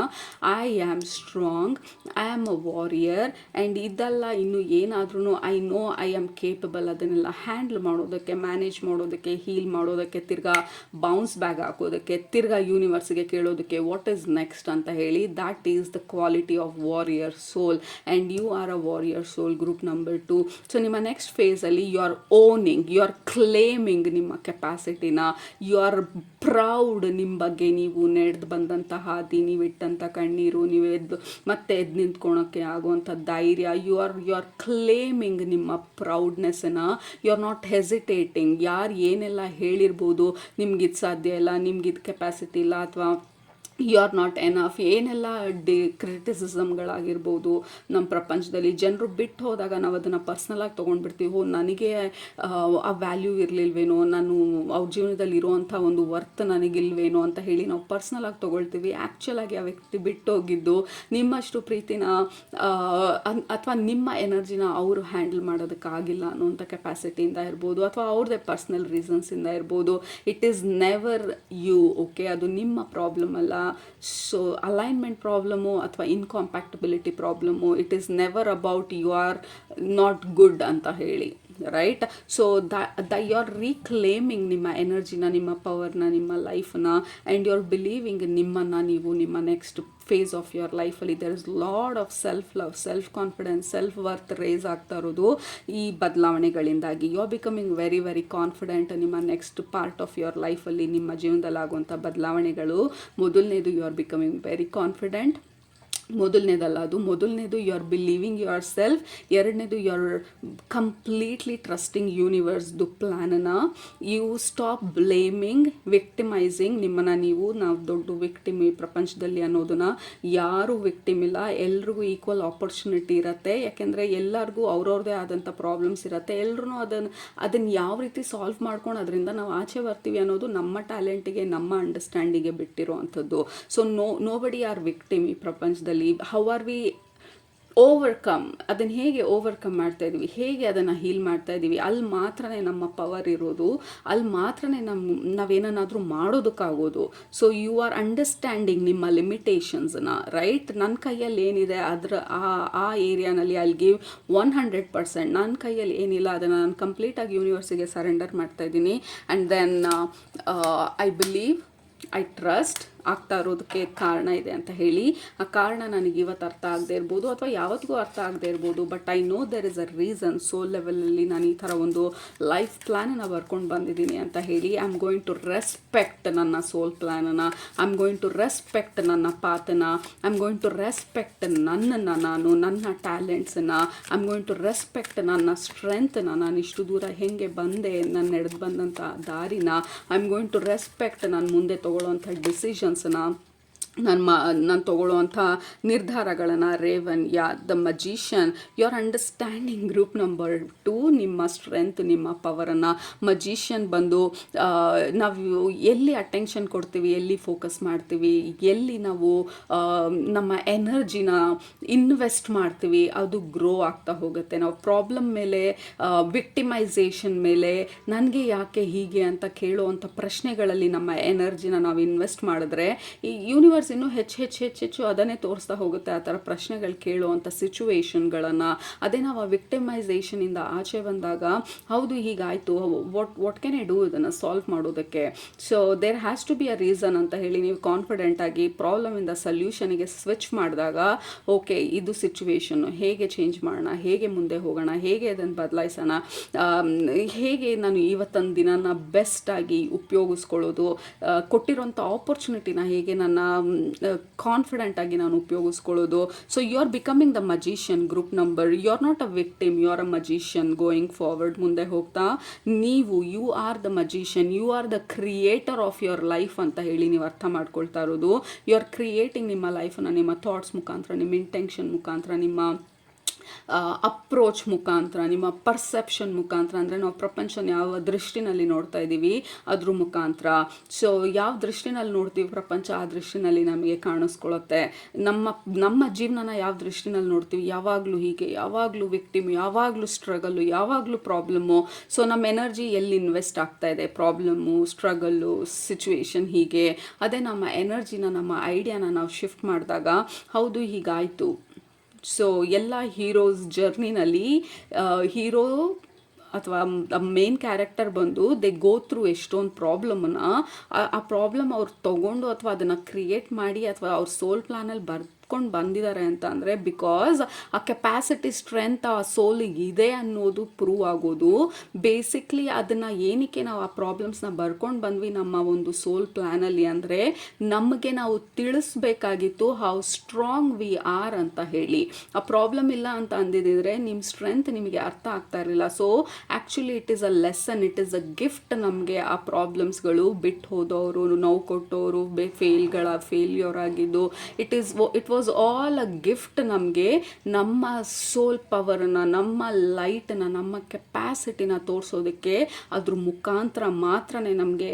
I am strong, I am a warrior. And ಇದೆಲ್ಲ ಇನ್ನು ಏನಾದ್ರೂ I know I am capable ಅದನ್ನೆಲ್ಲ ಹ್ಯಾಂಡಲ್ ಮಾಡೋದಕ್ಕೆ, ಮ್ಯಾನೇಜ್ ಮಾಡೋದಕ್ಕೆ, ಹೀಲ್ ಮಾಡೋದಕ್ಕೆ, ತಿರ್ಗಾ ಬೌನ್ಸ್ ಬ್ಯಾಗ್ ಹಾಕೋದಕ್ಕೆ, ತಿರ್ಗಾ ಯೂನಿವರ್ಸ್ಗೆ ಕೇಳೋದಕ್ಕೆ ವಾಟ್ ಈಸ್ ನೆಕ್ಸ್ಟ್ ಅಂತ ಹೇಳಿ. That is the quality of warrior soul. And you are a warrior soul, group number 2. So ನಿಮ್ಮ ನೆಕ್ಸ್ಟ್ ಫೇಸಲ್ಲಿ you are owning, you are claiming ನಿಮ್ಮ ಕೆಪಾಸಿಟಿನ, ಯು ಆರ್ ಪ್ರೌಡ್ ನಿಮ್ಮ ಬಗ್ಗೆ, ನೀವು ನಡೆದು ಬಂದಂಥ ಹಾದಿ, ನೀವು ಇಟ್ಟಂಥ ಕಣ್ಣೀರು, ನೀವು ಮತ್ತೆ ಎದ್ದು ನಿಂತ್ಕೊಳೋಕ್ಕೆ ಆಗುವಂಥ ಧೈರ್ಯ, ಯು ಆರ್ ಕ್ಲೇಮಿಂಗ್ ನಿಮ್ಮ ಪ್ರೌಡ್ನೆಸ್ಸನ್ನು. You are not hesitating. ಯಾರು ಏನೆಲ್ಲ ಹೇಳಿರ್ಬೋದು, ನಿಮ್ಗಿದು ಸಾಧ್ಯ ಇಲ್ಲ, ನಿಮ್ಗಿದು ಕೆಪಾಸಿಟಿ ಇಲ್ಲ, ಅಥವಾ ಯು ಆರ್ ನಾಟ್ ಎನಫ್, ಏನೆಲ್ಲ ಕ್ರಿಟಿಸಿಸಮ್ಗಳಾಗಿರ್ಬೋದು ನಮ್ಮ ಪ್ರಪಂಚದಲ್ಲಿ. ಜನರು ಬಿಟ್ಟು ಹೋದಾಗ ನಾವು ಅದನ್ನು ಪರ್ಸ್ನಲಾಗಿ ತೊಗೊಂಡ್ಬಿಡ್ತೀವಿ. ನನಗೆ ಆ ವ್ಯಾಲ್ಯೂ ಇರಲಿಲ್ವೇನೋ, ನಾನು ಅವ್ರ ಜೀವನದಲ್ಲಿ ಇರುವಂಥ ಒಂದು ವರ್ತ್ ನನಗಿಲ್ವೇನೋ ಅಂತ ಹೇಳಿ ನಾವು ಪರ್ಸ್ನಲಾಗಿ ತೊಗೊಳ್ತೀವಿ. ಆ್ಯಕ್ಚುಲಾಗಿ ಆ ವ್ಯಕ್ತಿ ಬಿಟ್ಟೋಗಿದ್ದು ನಿಮ್ಮಷ್ಟು ಪ್ರೀತಿನ ಅಥವಾ ನಿಮ್ಮ ಎನರ್ಜಿನ ಅವರು ಹ್ಯಾಂಡಲ್ ಮಾಡೋದಕ್ಕಾಗಿಲ್ಲ ಅನ್ನೋಂಥ ಕೆಪಾಸಿಟಿಯಿಂದ ಇರ್ಬೋದು, ಅಥವಾ ಅವ್ರದ್ದೇ ಪರ್ಸ್ನಲ್ ರೀಸನ್ಸಿಂದ ಇರ್ಬೋದು. It is never you, okay? ಅದು ನಿಮ್ಮ ಪ್ರಾಬ್ಲಮ್ ಅಲ್ಲ. ಸೊ ಅಲೈನ್ಮೆಂಟ್ ಪ್ರಾಬ್ಲಮು ಅಥವಾ incompatibility problem, it is never about you are not good ಅಂತ ಹೇಳಿ, right? So you are reclaiming ನಿಮ್ಮ ಎನರ್ಜಿನ, ನಿಮ್ಮ ಪವರ್ನ, ನಿಮ್ಮ ಲೈಫ್ನ, ಆ್ಯಂಡ್ ಯು ಆರ್ ಬಿಲೀವಿಂಗ್ ನಿಮ್ಮನ್ನು ನೀವು ನಿಮ್ಮ ನೆಕ್ಸ್ಟ್ ಫೇಸ್ ಆಫ್ ಯುವರ್ ಲೈಫಲ್ಲಿ. There is lot of self love, self confidence, self worth raise ಆಗ್ತಾ ಇರೋದು ಈ ಬದಲಾವಣೆಗಳಿಂದಾಗಿ. You are becoming very very confident. ನಿಮ್ಮ ನೆಕ್ಸ್ಟ್ ಪಾರ್ಟ್ ಆಫ್ ಯುವರ್ ಲೈಫಲ್ಲಿ, ನಿಮ್ಮ ಜೀವನದಲ್ಲಿ ಆಗುವಂಥ ಬದಲಾವಣೆಗಳು, ಮೊದಲನೇದು you are becoming very confident. ಮೊದಲನೇದು you are believing yourself. ಎರಡನೇದು ಯು ಆರ್ ಕಂಪ್ಲೀಟ್ಲಿ ಟ್ರಸ್ಟಿಂಗ್ ಯೂನಿವರ್ಸ್ದು ಪ್ಲ್ಯಾನನ್ನು. You stop blaming, victimising. ನಿಮ್ಮನ್ನು ನಾವು ದೊಡ್ಡ ವಿಕ್ಟಿಮ್ ಈ ಪ್ರಪಂಚದಲ್ಲಿ ಅನ್ನೋದನ್ನು, ಯಾರೂ ವಿಕ್ಟಿಮ್ ಇಲ್ಲ, ಎಲ್ರಿಗೂ ಈಕ್ವಲ್ ಆಪರ್ಚುನಿಟಿ ಇರುತ್ತೆ. ಯಾಕೆಂದರೆ ಎಲ್ಲರಿಗೂ ಅವ್ರವ್ರದ್ದೇ ಆದಂಥ ಪ್ರಾಬ್ಲಮ್ಸ್ ಇರುತ್ತೆ. ಎಲ್ಲರೂ ಅದನ್ನು ಯಾವ ರೀತಿ ಸಾಲ್ವ್ ಮಾಡ್ಕೊಂಡು ಅದರಿಂದ ನಾವು ಆಚೆ ಬರ್ತೀವಿ ಅನ್ನೋದು ನಮ್ಮ ಟ್ಯಾಲೆಂಟಿಗೆ, ನಮ್ಮ ಅಂಡರ್ಸ್ಟ್ಯಾಂಡಿಂಗಿಗೆ ಬಿಟ್ಟಿರೋ ಅಂಥದ್ದು. ಸೊ ನೋ ಬಡಿ ಆರ್ ವಿಕ್ಟಿಮ್ ಈ ಪ್ರಪಂಚದಲ್ಲಿ. ಆಗಲಿ, ಹೌ ಆರ್ ವಿ ಓವರ್ಕಮ್, ಅದನ್ನು ಹೇಗೆ ಓವರ್ಕಮ್ ಮಾಡ್ತಾ ಇದ್ದೀವಿ, ಹೇಗೆ ಅದನ್ನು ಹೀಲ್ ಮಾಡ್ತಾ ಇದ್ದೀವಿ, ಅಲ್ಲಿ ಮಾತ್ರ ನಮ್ಮ ಪವರ್ ಇರೋದು, ಅಲ್ಲಿ ಮಾತ್ರ ನಾವೇನಾದರೂ ಮಾಡೋದಕ್ಕಾಗೋದು. ಸೊ ಯು ಆರ್ ಅಂಡರ್ಸ್ಟ್ಯಾಂಡಿಂಗ್ ನಿಮ್ಮ ಲಿಮಿಟೇಷನ್ಸ್ನ, ರೈಟ್? ನನ್ನ ಕೈಯಲ್ಲಿ ಏನಿದೆ ಅದರ ಆ ಏರಿಯಾನಲ್ಲಿ ಐ ಗಿವ್ 100%. ನನ್ನ ಕೈಯಲ್ಲಿ ಏನಿಲ್ಲ ಅದನ್ನು ನಾನು ಕಂಪ್ಲೀಟಾಗಿ ಯೂನಿವರ್ಸಿಗೆ ಸರೆಂಡರ್ ಮಾಡ್ತಾ ಇದ್ದೀನಿ. And then I believe, I trust ಆಗ್ತಾ ಇರೋದಕ್ಕೆ ಕಾರಣ ಇದೆ ಅಂತ ಹೇಳಿ. ಆ ಕಾರಣ ನನಗೆ ಇವತ್ತು ಅರ್ಥ ಆಗದೆ ಇರ್ಬೋದು ಅಥವಾ ಯಾವತ್ತಿಗೂ ಅರ್ಥ ಆಗದೆ ಇರ್ಬೋದು, but I know there is a reason. Soul ಲೆವೆಲಲ್ಲಿ ನಾನು ಈ ಥರ ಒಂದು ಲೈಫ್ ಪ್ಲ್ಯಾನನ್ನು ಬರ್ಕೊಂಡು ಬಂದಿದ್ದೀನಿ ಅಂತ ಹೇಳಿ. I am going to respect ನನ್ನ ಸೋಲ್ ಪ್ಲ್ಯಾನನ್ನು, I am going to respect ನನ್ನ ಪಾತನ, I am going to respect ನನ್ನನ್ನು, ನನ್ನ ಟ್ಯಾಲೆಂಟ್ಸನ್ನು, I am going to respect ನನ್ನ ಸ್ಟ್ರೆಂತ್ನ, ನಾನು ಇಷ್ಟು ದೂರ ಹೇಗೆ ಬಂದೆ, ನಾನು ನಡೆದು ಬಂದಂಥ ದಾರಿನ, I am going to respect ನಾನು ಮುಂದೆ ತೊಗೊಳ್ಳೋವಂಥ ಡಿಸಿಷನ್ಸ್ನ, ನಾನು ತೊಗೊಳ್ಳುವಂಥ ನಿರ್ಧಾರಗಳನ್ನು. Raven, the magician, you are understanding group number 2 ನಿಮ್ಮ ಸ್ಟ್ರೆಂತ್, ನಿಮ್ಮ ಪವರನ್ನು. ಮಜಿಷಿಯನ್ ಬಂದು ನಾವು ಎಲ್ಲಿ ಅಟೆನ್ಷನ್ ಕೊಡ್ತೀವಿ, ಎಲ್ಲಿ ಫೋಕಸ್ ಮಾಡ್ತೀವಿ, ಎಲ್ಲಿ ನಾವು ನಮ್ಮ ಎನರ್ಜಿನ ಇನ್ವೆಸ್ಟ್ ಮಾಡ್ತೀವಿ, ಅದು ಗ್ರೋ ಆಗ್ತಾ ಹೋಗುತ್ತೆ. ನಾವು ಪ್ರಾಬ್ಲಮ್ ಮೇಲೆ, ವಿಕ್ಟಿಮೈಸೇಷನ್ ಮೇಲೆ, ನನಗೆ ಯಾಕೆ ಹೀಗೆ ಅಂತ ಕೇಳುವಂಥ ಪ್ರಶ್ನೆಗಳಲ್ಲಿ ನಮ್ಮ ಎನರ್ಜಿನ ನಾವು ಇನ್ವೆಸ್ಟ್ ಮಾಡಿದ್ರೆ ಈ ಯೂನಿವರ್ಸ್ ಇನ್ನೂ ಹೆಚ್ಚು ಅದನ್ನೇ ತೋರಿಸ್ತಾ ಹೋಗುತ್ತೆ. ಆ ಥರ ಪ್ರಶ್ನೆಗಳು ಕೇಳುವಂಥ ಸಿಚುವೇಶನ್ಗಳನ್ನು. ಅದೇ ನಾವು ಆ ವಿಕ್ಟಿಮೈಸೇಷನಿಂದ ಆಚೆ ಬಂದಾಗ, ಹೌದು ಹೀಗಾಯಿತು, ವಾಟ್ ಕ್ಯಾನ್ ಐ ಡೂ ಇದನ್ನು ಸಾಲ್ವ್ ಮಾಡೋದಕ್ಕೆ. So there has to be a reason ಅಂತ ಹೇಳಿ ನೀವು ಕಾನ್ಫಿಡೆಂಟಾಗಿ ಪ್ರಾಬ್ಲಮಿಂದ ಸೊಲ್ಯೂಷನಿಗೆ ಸ್ವಿಚ್ ಮಾಡಿದಾಗ, ಓಕೆ ಇದು ಸಿಚುವೇಶನ್ನು, ಹೇಗೆ ಚೇಂಜ್ ಮಾಡೋಣ, ಹೇಗೆ ಮುಂದೆ ಹೋಗೋಣ, ಹೇಗೆ ಅದನ್ನು ಬದಲಾಯಿಸೋಣ, ಹೇಗೆ ನಾನು ಇವತ್ತೊಂದು ದಿನನ ಬೆಸ್ಟಾಗಿ ಉಪಯೋಗಿಸ್ಕೊಳ್ಳೋದು, ಕೊಟ್ಟಿರೋಂಥ ಆಪರ್ಚುನಿಟಿನ ಹೇಗೆ ನನ್ನ ಕಾನ್ಫಿಡೆಂಟ್ ಆಗಿ ನಾನು ಉಪಯೋಗಿಸ್ಕೊಳ್ಳೋದು. So you are becoming the magician group number. You are not a victim, you are a magician going forward. ಮುಂದೆ ಹೋಗ್ತಾ ನೀವು, you are the magician, you are the creator of your life ಅಂತ ಹೇಳಿ ನೀವು ಅರ್ಥ ಮಾಡ್ಕೊಳ್ತಾ ಇರೋದು. ಯು ಆರ್ ಕ್ರಿಯೇಟಿಂಗ್ ನಿಮ್ಮ ಲೈಫನ್ನು ನಿಮ್ಮ ಥಾಟ್ಸ್ ಮುಖಾಂತರ, ನಿಮ್ಮ ಇಂಟೆನ್ಷನ್ ಮುಖಾಂತರ, ನಿಮ್ಮ ಅಪ್ರೋಚ್ ಮುಖಾಂತರ, ನಿಮ್ಮ ಪರ್ಸೆಪ್ಷನ್ ಮುಖಾಂತರ. ಅಂದರೆ ನಾವು ಪ್ರಪಂಚನ ಯಾವ ದೃಷ್ಟಿನಲ್ಲಿ ನೋಡ್ತಾ ಇದ್ದೀವಿ ಅದ್ರ ಮುಖಾಂತರ. ಸೊ ಯಾವ ದೃಷ್ಟಿನಲ್ಲಿ ನೋಡ್ತೀವಿ ಪ್ರಪಂಚ, ಆ ದೃಷ್ಟಿನಲ್ಲಿ ನಮಗೆ ಕಾಣಿಸ್ಕೊಳ್ಳುತ್ತೆ. ನಮ್ಮ ಜೀವನನ ಯಾವ ದೃಷ್ಟಿನಲ್ಲಿ ನೋಡ್ತೀವಿ, ಯಾವಾಗಲೂ ಹೀಗೆ, ಯಾವಾಗಲೂ ವಿಕ್ಟಿಮ್, ಯಾವಾಗಲೂ ಸ್ಟ್ರಗಲ್ಲು, ಯಾವಾಗಲೂ ಪ್ರಾಬ್ಲಮ್ಮು. ಸೊ ನಮ್ಮ ಎನರ್ಜಿ ಎಲ್ಲಿ ಇನ್ವೆಸ್ಟ್ ಆಗ್ತಾ ಇದೆ, ಪ್ರಾಬ್ಲಮ್ಮು, ಸ್ಟ್ರಗಲ್ಲು, ಸಿಚುವೇಶನ್, ಹೀಗೆ. ಅದೇ ನಮ್ಮ ಎನರ್ಜಿನ, ನಮ್ಮ ಐಡಿಯಾನ ನಾವು ಶಿಫ್ಟ್ ಮಾಡಿದಾಗ, ಹೌದು ಹೀಗಾಯಿತು. ಸೊ ಎಲ್ಲ ಹೀರೋಸ್ ಜರ್ನಿನಲ್ಲಿ ಹೀರೋ ಅಥವಾ ಮೇನ್ ಕ್ಯಾರೆಕ್ಟರ್ ಬಂದು ದೇ ಗೋ ಥ್ರೂ ಎಷ್ಟೊಂದು ಪ್ರಾಬ್ಲಮನ್ನು, ಆ ಪ್ರಾಬ್ಲಮ್ ಅವ್ರು ತೊಗೊಂಡು ಅಥವಾ ಅದನ್ನು ಕ್ರಿಯೇಟ್ ಮಾಡಿ ಅಥವಾ ಅವ್ರ ಸೋಲ್ ಪ್ಲ್ಯಾನಲ್ಲಿ ಬರ್ಕೊಂಡು ಬಂದಿದ್ದಾರೆ ಅಂತ ಅಂದರೆ ಬಿಕಾಸ್ ಆ ಕೆಪಾಸಿಟಿ, ಸ್ಟ್ರೆಂತ್ ಆ ಸೋಲಿಗೆ ಇದೆ ಅನ್ನೋದು ಪ್ರೂವ್ ಆಗೋದು. ಬೇಸಿಕ್ಲಿ ಅದನ್ನು ಏನಕ್ಕೆ ನಾವು ಆ ಪ್ರಾಬ್ಲಮ್ಸ್ನ ಬರ್ಕೊಂಡು ಬಂದ್ವಿ ನಮ್ಮ ಒಂದು ಸೋಲ್ ಪ್ಲ್ಯಾನಲ್ಲಿ ಅಂದರೆ, ನಮಗೆ ನಾವು ತಿಳಿಸ್ಬೇಕಾಗಿತ್ತು ಹೌ ಸ್ಟ್ರಾಂಗ್ ವಿ ಆರ್ ಅಂತ ಹೇಳಿ. ಆ ಪ್ರಾಬ್ಲಮ್ ಇಲ್ಲ ಅಂತ ಅಂದಿದ್ದರೆ ನಿಮ್ಮ ಸ್ಟ್ರೆಂತ್ ನಿಮಗೆ ಅರ್ಥ ಆಗ್ತಾ ಇರಲಿಲ್ಲ. So actually it is a lesson, it is a gift ನಮಗೆ. ಆ ಪ್ರಾಬ್ಲಮ್ಸ್ಗಳು ಬಿಟ್ಟು ಹೋದವರು, ನೋವು ಕೊಟ್ಟವರು, ಫೇಲ್ಯೂರ್ ಆಗಿದ್ದು, it was all a gift ನಮಗೆ. ನಮ್ಮ ಸೋಲ್ ಪವರನ್ನು, ನಮ್ಮ ಲೈಟನ್ನು, ನಮ್ಮ ಕೆಪಾಸಿಟಿನ ತೋರಿಸೋದಕ್ಕೆ ಅದ್ರ ಮುಖಾಂತರ ಮಾತ್ರನೇ ನಮಗೆ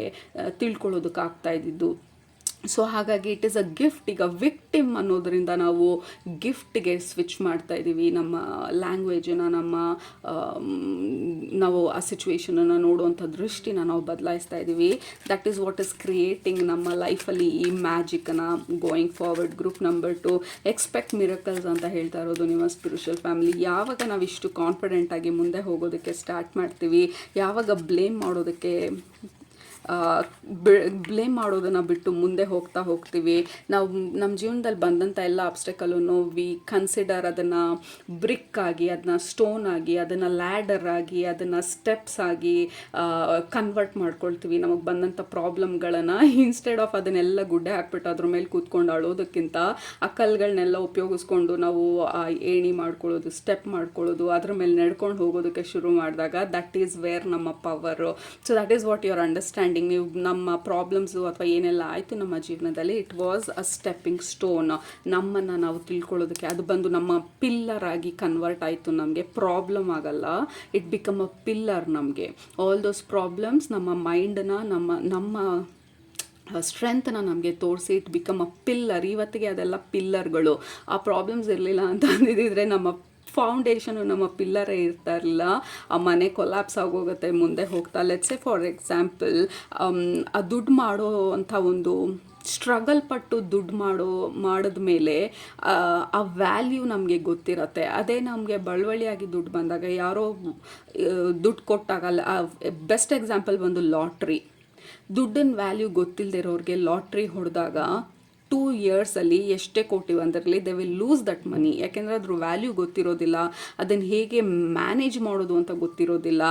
ತಿಳ್ಕೊಳ್ಳೋದಕ್ಕಾಗ್ತಾ ಇದ್ದಿದ್ದು. ಸೊ ಹಾಗಾಗಿ ಇಟ್ ಈಸ್ ಅ ಗಿಫ್ಟ್. ಈಗ ವಿಕ್ಟಿಮ್ ಅನ್ನೋದರಿಂದ ನಾವು ಗಿಫ್ಟ್ಗೆ ಸ್ವಿಚ್ ಮಾಡ್ತಾ ಇದ್ದೀವಿ. ನಮ್ಮ ಲ್ಯಾಂಗ್ವೇಜನ್ನು, ನಾವು ಆ ಸಿಚುವೇಶನನ್ನು ನೋಡುವಂಥ ದೃಷ್ಟಿನ ನಾವು ಬದಲಾಯಿಸ್ತಾ ಇದ್ದೀವಿ. That is what is creating ನಮ್ಮ ಲೈಫಲ್ಲಿ ಈ ಮ್ಯಾಜಿಕನ್ನು. Going forward group number 2, expect miracles ಅಂತ ಹೇಳ್ತಾ ಇರೋದು ನಿಮ್ಮ ಸ್ಪಿರಿಚುವಲ್ ಫ್ಯಾಮಿಲಿ. ಯಾವಾಗ ನಾವು ಇಷ್ಟು ಕಾನ್ಫಿಡೆಂಟಾಗಿ ಮುಂದೆ ಹೋಗೋದಕ್ಕೆ ಸ್ಟಾರ್ಟ್ ಮಾಡ್ತೀವಿ, ಯಾವಾಗ ಬ್ಲೇಮ್ ಮಾಡೋದನ್ನು ಬಿಟ್ಟು ಮುಂದೆ ಹೋಗ್ತೀವಿ, ನಾವು ನಮ್ಮ ಜೀವನದಲ್ಲಿ ಬಂದಂಥ ಎಲ್ಲ ಅಬ್ಸ್ಟೆಕಲನ್ನು ವಿ ಕನ್ಸಿಡರ್ ಅದನ್ನು ಬ್ರಿಕ್ ಆಗಿ, ಅದನ್ನ ಸ್ಟೋನ್ ಆಗಿ, ಅದನ್ನು ಲ್ಯಾಡರ್ ಆಗಿ, ಅದನ್ನು ಸ್ಟೆಪ್ಸ್ ಆಗಿ ಕನ್ವರ್ಟ್ ಮಾಡ್ಕೊಳ್ತೀವಿ. ನಮಗೆ ಬಂದಂಥ ಪ್ರಾಬ್ಲಮ್ಗಳನ್ನು ಇನ್ಸ್ಟೆಡ್ ಆಫ್ ಅದನ್ನೆಲ್ಲ ಗುಡ್ಡೆ ಹಾಕ್ಬಿಟ್ಟು ಅದ್ರ ಮೇಲೆ ಕೂತ್ಕೊಂಡು ಅಳೋದಕ್ಕಿಂತ ಆ ಕಲ್ಲುಗಳನ್ನೆಲ್ಲ ಉಪಯೋಗಿಸ್ಕೊಂಡು ನಾವು ಏಣಿ ಮಾಡ್ಕೊಳ್ಳೋದು, ಸ್ಟೆಪ್ ಮಾಡ್ಕೊಳ್ಳೋದು, ಅದ್ರ ಮೇಲೆ ನಡ್ಕೊಂಡು ಹೋಗೋದಕ್ಕೆ ಶುರು ಮಾಡಿದಾಗ ದಟ್ ಈಸ್ ವೇರ್ ನಮ್ಮ power. So that is what your understanding. ನೀವು ನಮ್ಮ ಪ್ರಾಬ್ಲಮ್ಸು ಅಥವಾ ಏನೆಲ್ಲ ಆಯಿತು ನಮ್ಮ ಜೀವನದಲ್ಲಿ, it was a stepping stone. ನಮ್ಮನ್ನು ನಾವು ತಿಳ್ಕೊಳ್ಳೋದಕ್ಕೆ ಅದು ಬಂದು ನಮ್ಮ ಪಿಲ್ಲರ್ ಆಗಿ ಕನ್ವರ್ಟ್ ಆಯಿತು. ನಮಗೆ ಪ್ರಾಬ್ಲಮ್ ಆಗಲ್ಲ, ಇಟ್ ಬಿಕಮ್ ಅ ಪಿಲ್ಲರ್. ನಮಗೆ ಆಲ್ ದೋಸ್ ಪ್ರಾಬ್ಲಮ್ಸ್ ನಮ್ಮ ಮೈಂಡನ್ನ, ನಮ್ಮ ಸ್ಟ್ರೆಂತ್ನ ನಮಗೆ ತೋರಿಸಿ ಇಟ್ ಬಿಕಮ್ ಅ ಪಿಲ್ಲರ್. ಇವತ್ತಿಗೆ ಅದೆಲ್ಲ ಪಿಲ್ಲರ್ಗಳು. ಆ ಪ್ರಾಬ್ಲಮ್ಸ್ ಇರಲಿಲ್ಲ ಅಂತ ಅಂದಿದ್ದರೆ ನಮ್ಮ ಫೌಂಡೇಶನು, ನಮ್ಮ ಪಿಲ್ಲರೇ ಇರ್ತಾ ಇರಲಿಲ್ಲ. ಆ ಮನೆ ಕೊಲ್ಯಾಪ್ಸ್ ಆಗೋಗುತ್ತೆ ಮುಂದೆ ಹೋಗ್ತಾ. ಲೆಟ್ಸ್ ಸೇ ಫಾರ್ ಎಕ್ಸಾಂಪಲ್, ಆ ದುಡ್ಡು ಮಾಡೋ ಅಂಥ ಒಂದು ಸ್ಟ್ರಗಲ್ ಪಟ್ಟು ದುಡ್ಡು ಮಾಡಿದ್ಮೇಲೆ ಆ ವ್ಯಾಲ್ಯೂ ನಮಗೆ ಗೊತ್ತಿರತ್ತೆ. ಅದೇ ನಮಗೆ ಬಳುವಳಿಯಾಗಿ ದುಡ್ಡು ಬಂದಾಗ ಯಾರೋ ದುಡ್ಡು ಕೊಟ್ಟಾಗಲ್ಲ. ಬೆಸ್ಟ್ ಎಕ್ಸಾಂಪಲ್ ಬಂದು ಲಾಟ್ರಿ. ದುಡ್ಡಿನ ವ್ಯಾಲ್ಯೂ ಗೊತ್ತಿಲ್ಲದಿರೋರಿಗೆ ಲಾಟ್ರಿ ಹೊಡೆದಾಗ 2 ಇಯರ್ಸಲ್ಲಿ ಎಷ್ಟೇ ಕೋಟಿ ಬಂದಿರಲಿ they will lose that money. ಯಾಕೆಂದರೆ ಅದ್ರ ವ್ಯಾಲ್ಯೂ ಗೊತ್ತಿರೋದಿಲ್ಲ, ಅದನ್ನು ಹೇಗೆ ಮ್ಯಾನೇಜ್ ಮಾಡೋದು ಅಂತ ಗೊತ್ತಿರೋದಿಲ್ಲ.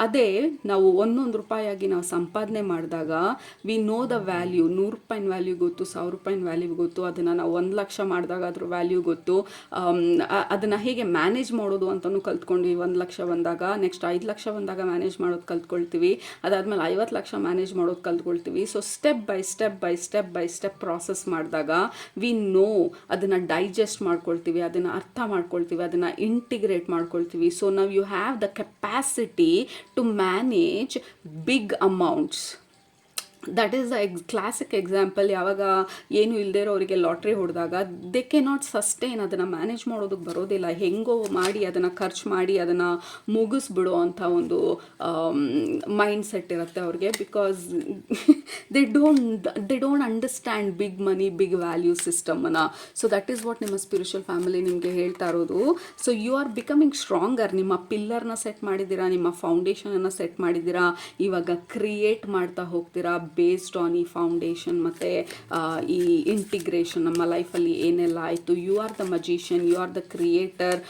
ಅದೇ ನಾವು 1 ರೂಪಾಯಿಯಾಗಿ ನಾವು ಸಂಪಾದನೆ ಮಾಡಿದಾಗ ವಿ ನೋ ದ ವ್ಯಾಲ್ಯೂ. 100 ರೂಪಾಯಿನ ವ್ಯಾಲ್ಯೂ ಗೊತ್ತು, 1000 ರೂಪಾಯಿನ ವ್ಯಾಲ್ಯೂ ಗೊತ್ತು. ಅದನ್ನು ನಾವು 1 ಲಕ್ಷ ಮಾಡಿದಾಗ ಅದ್ರ ವ್ಯಾಲ್ಯೂ ಗೊತ್ತು. ಅದನ್ನು ಹೇಗೆ ಮ್ಯಾನೇಜ್ ಮಾಡೋದು ಅಂತಲೂ ಕಲ್ತ್ಕೊಂಡ್ವಿ. 1 ಲಕ್ಷ ಬಂದಾಗ, ನೆಕ್ಸ್ಟ್ 5 ಲಕ್ಷ ಬಂದಾಗ ಮ್ಯಾನೇಜ್ ಮಾಡೋದು ಕಲ್ತ್ಕೊಳ್ತೀವಿ. ಅದಾದಮೇಲೆ 50 ಲಕ್ಷ ಮ್ಯಾನೇಜ್ ಮಾಡೋದು ಕಲ್ತ್ಕೊಳ್ತೀವಿ. So step by step process ಮಾಡಿದಾಗ ವಿ ನೋ, ಅದನ್ನು ಡೈಜೆಸ್ಟ್ ಮಾಡ್ಕೊಳ್ತೀವಿ, ಅದನ್ನು ಅರ್ಥ ಮಾಡ್ಕೊಳ್ತೀವಿ, ಅದನ್ನು ಇಂಟಿಗ್ರೇಟ್ ಮಾಡ್ಕೊಳ್ತೀವಿ. ಸೊ ನಾವು you have the capacity to manage big amounts. That is the classic example. ಯಾವಾಗ ಏನು ಇಲ್ಲದೇ ಇರೋರಿಗೆ ಲಾಟ್ರಿ ಹೊಡೆದಾಗ ದೇ ಕೆ ನಾಟ್ ಸಸ್ಟೈನ್, ಅದನ್ನು ಮ್ಯಾನೇಜ್ ಮಾಡೋದಕ್ಕೆ ಬರೋದಿಲ್ಲ. ಹೆಂಗೋ ಮಾಡಿ ಅದನ್ನು ಖರ್ಚು ಮಾಡಿ ಅದನ್ನು ಮುಗಿಸ್ಬಿಡೋ ಅಂಥ ಒಂದು ಮೈಂಡ್ ಸೆಟ್ ಇರುತ್ತೆ ಅವ್ರಿಗೆ. Because they don't understand big money, big value ಸಿಸ್ಟಮನ್ನು. ಸೊ ದಟ್ ಈಸ್ ವಾಟ್ ನಿಮ್ಮ ಸ್ಪಿರಿಚುವಲ್ ಫ್ಯಾಮಿಲಿ ನಿಮಗೆ ಹೇಳ್ತಾ ಇರೋದು. So you are becoming stronger. ನಿಮ್ಮ ಪಿಲ್ಲರ್ನ ಸೆಟ್ ಮಾಡಿದ್ದೀರಾ, ನಿಮ್ಮ ಫೌಂಡೇಶನನ್ನು ಸೆಟ್ ಮಾಡಿದ್ದೀರಾ. ಇವಾಗ ಕ್ರಿಯೇಟ್ ಮಾಡ್ತಾ ಹೋಗ್ತೀರಾ ಬೇಸ್ಡ್ ಆನ್ ಈ ಫೌಂಡೇಶನ್ ಮತ್ತು ಈ ಇಂಟಿಗ್ರೇಷನ್. ನಮ್ಮ ಲೈಫಲ್ಲಿ ಏನೆಲ್ಲ ಆಯಿತು, you are the magician, you are the creator.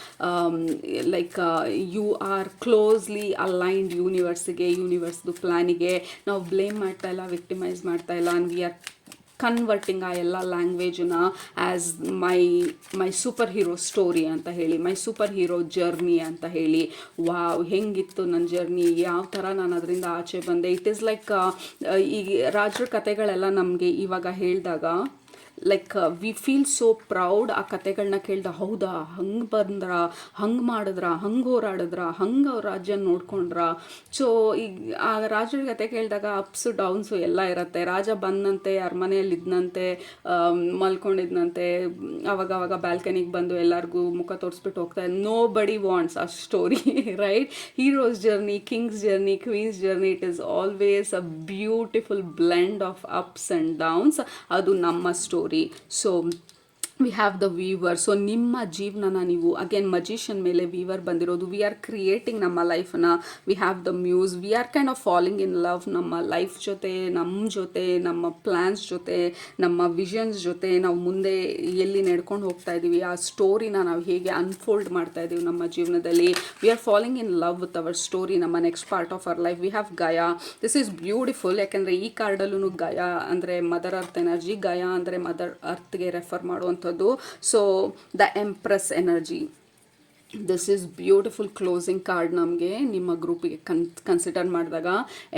Like you are closely aligned ಯೂನಿವರ್ಸ್ಗೆ, ಯೂನಿವರ್ಸ್ದು ಪ್ಲ್ಯಾನಿಗೆ. ನಾವು ಬ್ಲೇಮ್ ಮಾಡ್ತಾ ಇಲ್ಲ, ವಿಕ್ಟಿಮೈಸ್ ಮಾಡ್ತಾ ಇಲ್ಲ. ಆ್ಯಂಡ್ ವಿ ಆರ್ ಕನ್ವರ್ಟಿಂಗ್ ಆ ಎಲ್ಲ ಲ್ಯಾಂಗ್ವೇಜನ್ನ as my super hero story ಅಂತ ಹೇಳಿ, ಮೈ ಸೂಪರ್ ಹೀರೋ ಜರ್ನಿ ಅಂತ ಹೇಳಿ. ವಾವ್, ಹೆಂಗಿತ್ತು ನನ್ನ ಜರ್ನಿ, ಯಾವ ಥರ ನಾನು ಅದರಿಂದ ಆಚೆ ಬಂದೆ. ಇಟ್ ಈಸ್ ಲೈಕ್ ಈ ರಾಜರ ಕತೆಗಳೆಲ್ಲ ನಮಗೆ ಇವಾಗ ಹೇಳಿದಾಗ like we feel so proud. ಆ ಕತೆಗಳನ್ನ ಕೇಳ್ದ, ಹೌದಾ ಹಂಗೆ ಬಂದ್ರ, ಹಂಗೆ ಮಾಡಿದ್ರ, ಹಂಗೆ ಹೋರಾಡಿದ್ರ, ಹಂಗೆ ಅವ್ರ ರಾಜ್ಯ ನೋಡ್ಕೊಂಡ್ರ. ಸೊ ಈಗ ಆ ರಾಜರ ಕತೆ ಕೇಳಿದಾಗ ಅಪ್ಸು ಡೌನ್ಸು ಎಲ್ಲ ಇರುತ್ತೆ. ರಾಜ ಬಂದಂತೆ ಅರಮನೆಯಲ್ಲಿ ಇದ್ದಂತೆ, ಮಲ್ಕೊಂಡಿದ್ದಂತೆ, ಅವಾಗ ಬ್ಯಾಲ್ಕನಿಗೆ ಬಂದು ಎಲ್ಲರಿಗೂ ಮುಖ ತೋರಿಸ್ಬಿಟ್ಟು ಹೋಗ್ತಾ. ನೋ ಬಡಿ wants a story, right? Hero's journey, king's journey, queen's journey, it is always a beautiful blend of ups and downs. ಅದು ನಮ್ಮ story. So we have the weaver. So ನಿಮ್ಮ ಜೀವನನ ನೀವು ಅಗೇನ್ ಮಜಿಷಿಯನ್ ಮೇಲೆ ವೀವರ್ ಬಂದಿರೋದು. ವಿ ಆರ್ ಕ್ರಿಯೇಟಿಂಗ್ ನಮ್ಮ ಲೈಫನ್ನ. We have the muse. We are kind of falling in love ನಮ್ಮ ಲೈಫ್ ಜೊತೆ, ನಮ್ಮ ಪ್ಲ್ಯಾನ್ಸ್ ಜೊತೆ, ನಮ್ಮ ವಿಷನ್ಸ್ ಜೊತೆ. ನಾವು ಮುಂದೆ ಎಲ್ಲಿ ನಡ್ಕೊಂಡು ಹೋಗ್ತಾ ಇದ್ದೀವಿ, ಆ ಸ್ಟೋರಿನ ನಾವು ಹೇಗೆ ಅನ್ಫೋಲ್ಡ್ ಮಾಡ್ತಾ ಇದ್ದೀವಿ ನಮ್ಮ ಜೀವನದಲ್ಲಿ. We are falling in love with our story. ನಮ್ಮ next part of our life we have ಗಯಾ. This is beautiful. ಯಾಕೆಂದರೆ ಈ ಕಾರ್ಡಲ್ಲೂ ಗಯಾ ಅಂದರೆ ಮದರ್ ಅರ್ತ್ ಎನರ್ಜಿ, ಗಯಾ ಅಂದರೆ ಮದರ್ ಅರ್ತ್ಗೆ ರೆಫರ್ ಮಾಡುವಂಥ. So the empress energy, this is beautiful closing card ನಮಗೆ ನಿಮ್ಮ ಗ್ರೂಪಿಗೆ consider ಮಾಡಿದಾಗ.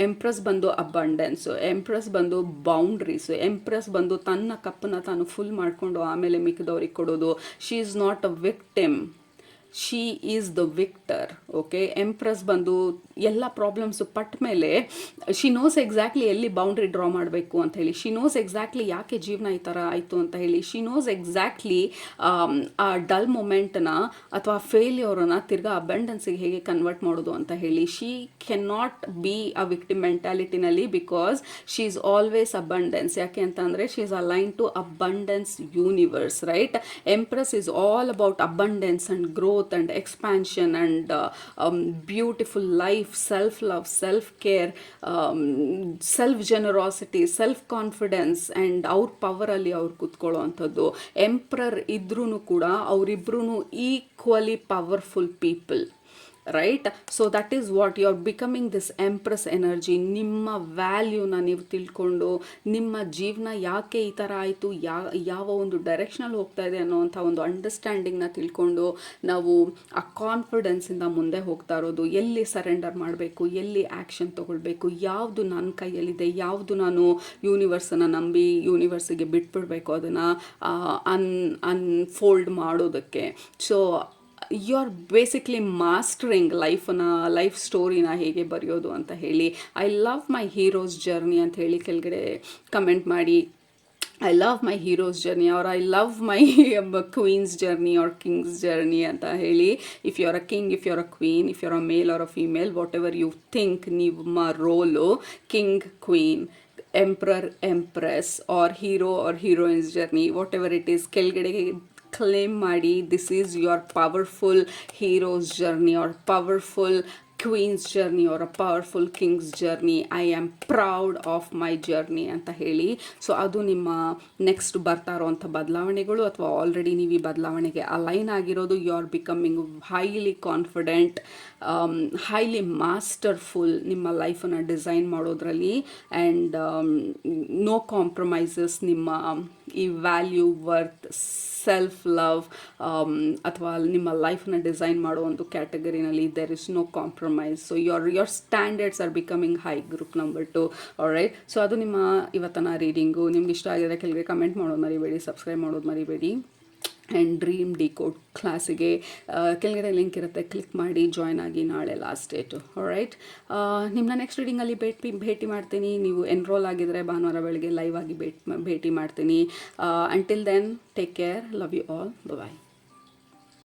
ಎಂಪ್ರೆಸ್ ಬಂದು ಅಬಂಡೆನ್ಸು, ಎಂಪ್ರೆಸ್ ಬಂದು ಬೌಂಡ್ರೀಸು, ಎಂಪ್ರೆಸ್ ಬಂದು ತನ್ನ ಕಪ್ಪನ್ನು ತಾನು ಫುಲ್ ಮಾಡಿಕೊಂಡು ಆಮೇಲೆ ಮಿಕ್ಕಿದವ್ರಿಗೆ ಕೊಡೋದು. She is not a victim, she is the Victor. Okay, empress ಬಂದು ಎಲ್ಲ ಪ್ರಾಬ್ಲಮ್ಸು ಪಟ್ಟ ಮೇಲೆ ಶಿ ನೋಸ್ ಎಕ್ಸಾಕ್ಟ್ಲಿ ಎಲ್ಲಿ ಬೌಂಡ್ರಿ ಡ್ರಾ ಮಾಡಬೇಕು ಅಂತ ಹೇಳಿ. ಶಿ ನೋಸ್ ಎಕ್ಸಾಕ್ಟ್ಲಿ ಯಾಕೆ ಜೀವನ ಈ ಥರ ಆಯಿತು ಅಂತ ಹೇಳಿ. ಶಿ ನೋಸ್ ಎಕ್ಸಾಕ್ಟ್ಲಿ ಆ ಡಲ್ ಮೊಮೆಂಟನ್ನ ಅಥವಾ ಫೇಲ್ಯೂರನ್ನು ತಿರ್ಗಾ ಅಬಂಡೆನ್ಸಿಗೆ ಹೇಗೆ ಕನ್ವರ್ಟ್ ಮಾಡೋದು ಅಂತ ಹೇಳಿ. She can not be a victim ಮೆಂಟ್ಯಾಲಿಟಿನಲ್ಲಿ, because she is always abundance. ಯಾಕೆ ಅಂತ ಅಂದರೆ she is align to abundance universe, right? Empress is all about abundance and growth and expansion and beautiful life, self-love, self-care, self-generosity, self-confidence and ಅವ್ರ ಪವರಲ್ಲಿ ಅವ್ರು ಕೂತ್ಕೊಳ್ಳೋ ಅಂಥದ್ದು. Emperor ಇದ್ರೂ ಕೂಡ ಅವರಿಬ್ರೂ equally powerful people, right? So that is what you are becoming this empress energy. ನಿಮ್ಮ ವ್ಯಾಲ್ಯೂನ ನೀವು ತಿಳ್ಕೊಂಡು, ನಿಮ್ಮ ಜೀವನ ಯಾಕೆ ಈ ಥರ ಆಯಿತು, ಯಾವ ಒಂದು ಡೈರೆಕ್ಷನಲ್ಲಿ ಹೋಗ್ತಾ ಇದೆ ಅನ್ನೋವಂಥ ಒಂದು ಅಂಡರ್ಸ್ಟ್ಯಾಂಡಿಂಗ್ನ ತಿಳ್ಕೊಂಡು ನಾವು ಆ ಕಾನ್ಫಿಡೆನ್ಸಿಂದ ಮುಂದೆ ಹೋಗ್ತಾ ಇರೋದು. ಎಲ್ಲಿ ಸರೆಂಡರ್ ಮಾಡಬೇಕು, ಎಲ್ಲಿ ಆ್ಯಕ್ಷನ್ ತೊಗೊಳ್ಬೇಕು, ಯಾವುದು ನನ್ನ ಕೈಯಲ್ಲಿದೆ, ಯಾವುದು ನಾನು ಯೂನಿವರ್ಸನ್ನು ನಂಬಿ ಯೂನಿವರ್ಸಿಗೆ ಬಿಟ್ಬಿಡಬೇಕು ಅದನ್ನು ಅನ್ಫೋಲ್ಡ್ ಮಾಡೋದಕ್ಕೆ. So you are basically mastering life ಸ್ಟೋರಿನ ಹೇಗೆ ಬರೆಯೋದು ಅಂತ ಹೇಳಿ. I love my hero's journey ಅಂತ ಹೇಳಿ ಕೆಳಗಡೆ ಕಮೆಂಟ್ ಮಾಡಿ. I love my hero's journey, or I love my queen's journey or king's journey ಅಂತ ಹೇಳಿ. If you're a king, if you're a queen, if you're a male or a female, whatever you think ನಿಮ್ಮ roll, king, queen, emperor, empress, or hero or heroine's journey, whatever it is, ಕೆಳಗಡೆ claim ಮಾಡಿ. This is your powerful hero's journey or powerful queen's journey or a powerful king's journey. I am proud of my journey ಅಂತ ಹೇಳಿ. So ಅದು ನಿಮ್ಮ next ಬರ್ತಾ ಇರೋವಂಥ ಬದಲಾವಣೆಗಳು, ಅಥವಾ ಆಲ್ರೆಡಿ ನೀವು ಈ ಬದಲಾವಣೆಗೆ ಅಲೈನ್ ಆಗಿರೋದು. You are becoming highly confident, highly masterful ನಿಮ್ಮ ಲೈಫನ್ನು ಡಿಸೈನ್ ಮಾಡೋದ್ರಲ್ಲಿ. ಆ್ಯಂಡ್ ನೋ ಕಾಂಪ್ರಮೈಸಸ್ ನಿಮ್ಮ ಈ ವ್ಯಾಲ್ಯೂ, ವರ್ತ್, ಸೆಲ್ಫ್ ಲವ್ ಅಥವಾ ನಿಮ್ಮ ಲೈಫ್ನ ಡಿಸೈನ್ ಮಾಡೋ ಒಂದು ಕ್ಯಾಟಗರಿನಲ್ಲಿ there is no compromise. So your standards are becoming high. Group number 2. Alright, so ಅದು ನಿಮ್ಮ ಇವತ್ತಿನ ರೀಡಿಂಗು. ನಿಮ್ಗೆ ಇಷ್ಟ ಆಗಿದ್ರೆ ಕೆಳಗೆ ಕಮೆಂಟ್ ಮಾಡೋದು ಮರಿಬೇಡಿ, ಸಬ್ಸ್ಕ್ರೈಬ್ ಮಾಡೋದು ಮರಿಬೇಡಿ. ಆ್ಯಂಡ್ ಡ್ರೀಮ್ ಡಿಕೋಡ್ ಕ್ಲಾಸಿಗೆ ಕೆಳಗಡೆ ಲಿಂಕ್ ಇರುತ್ತೆ, ಕ್ಲಿಕ್ ಮಾಡಿ ಜಾಯ್ನ್ ಆಗಿ. ನಾಳೆ ಲಾಸ್ಟ್ ಡೇಟು. ಆಲ್ರೈಟ್, ನಿಮ್ಮನ್ನ ನೆಕ್ಸ್ಟ್ ರೀಡಿಂಗಲ್ಲಿ ಭೇಟಿ ಮಾಡ್ತೀನಿ. ನೀವು ಎನ್ರೋಲ್ ಆಗಿದ್ದರೆ ಭಾನುವಾರ ಬೆಳಗ್ಗೆ ಲೈವ್ ಆಗಿ ಭೇಟಿ ಮಾಡ್ತೀನಿ. Until then, take care, love you all, bye.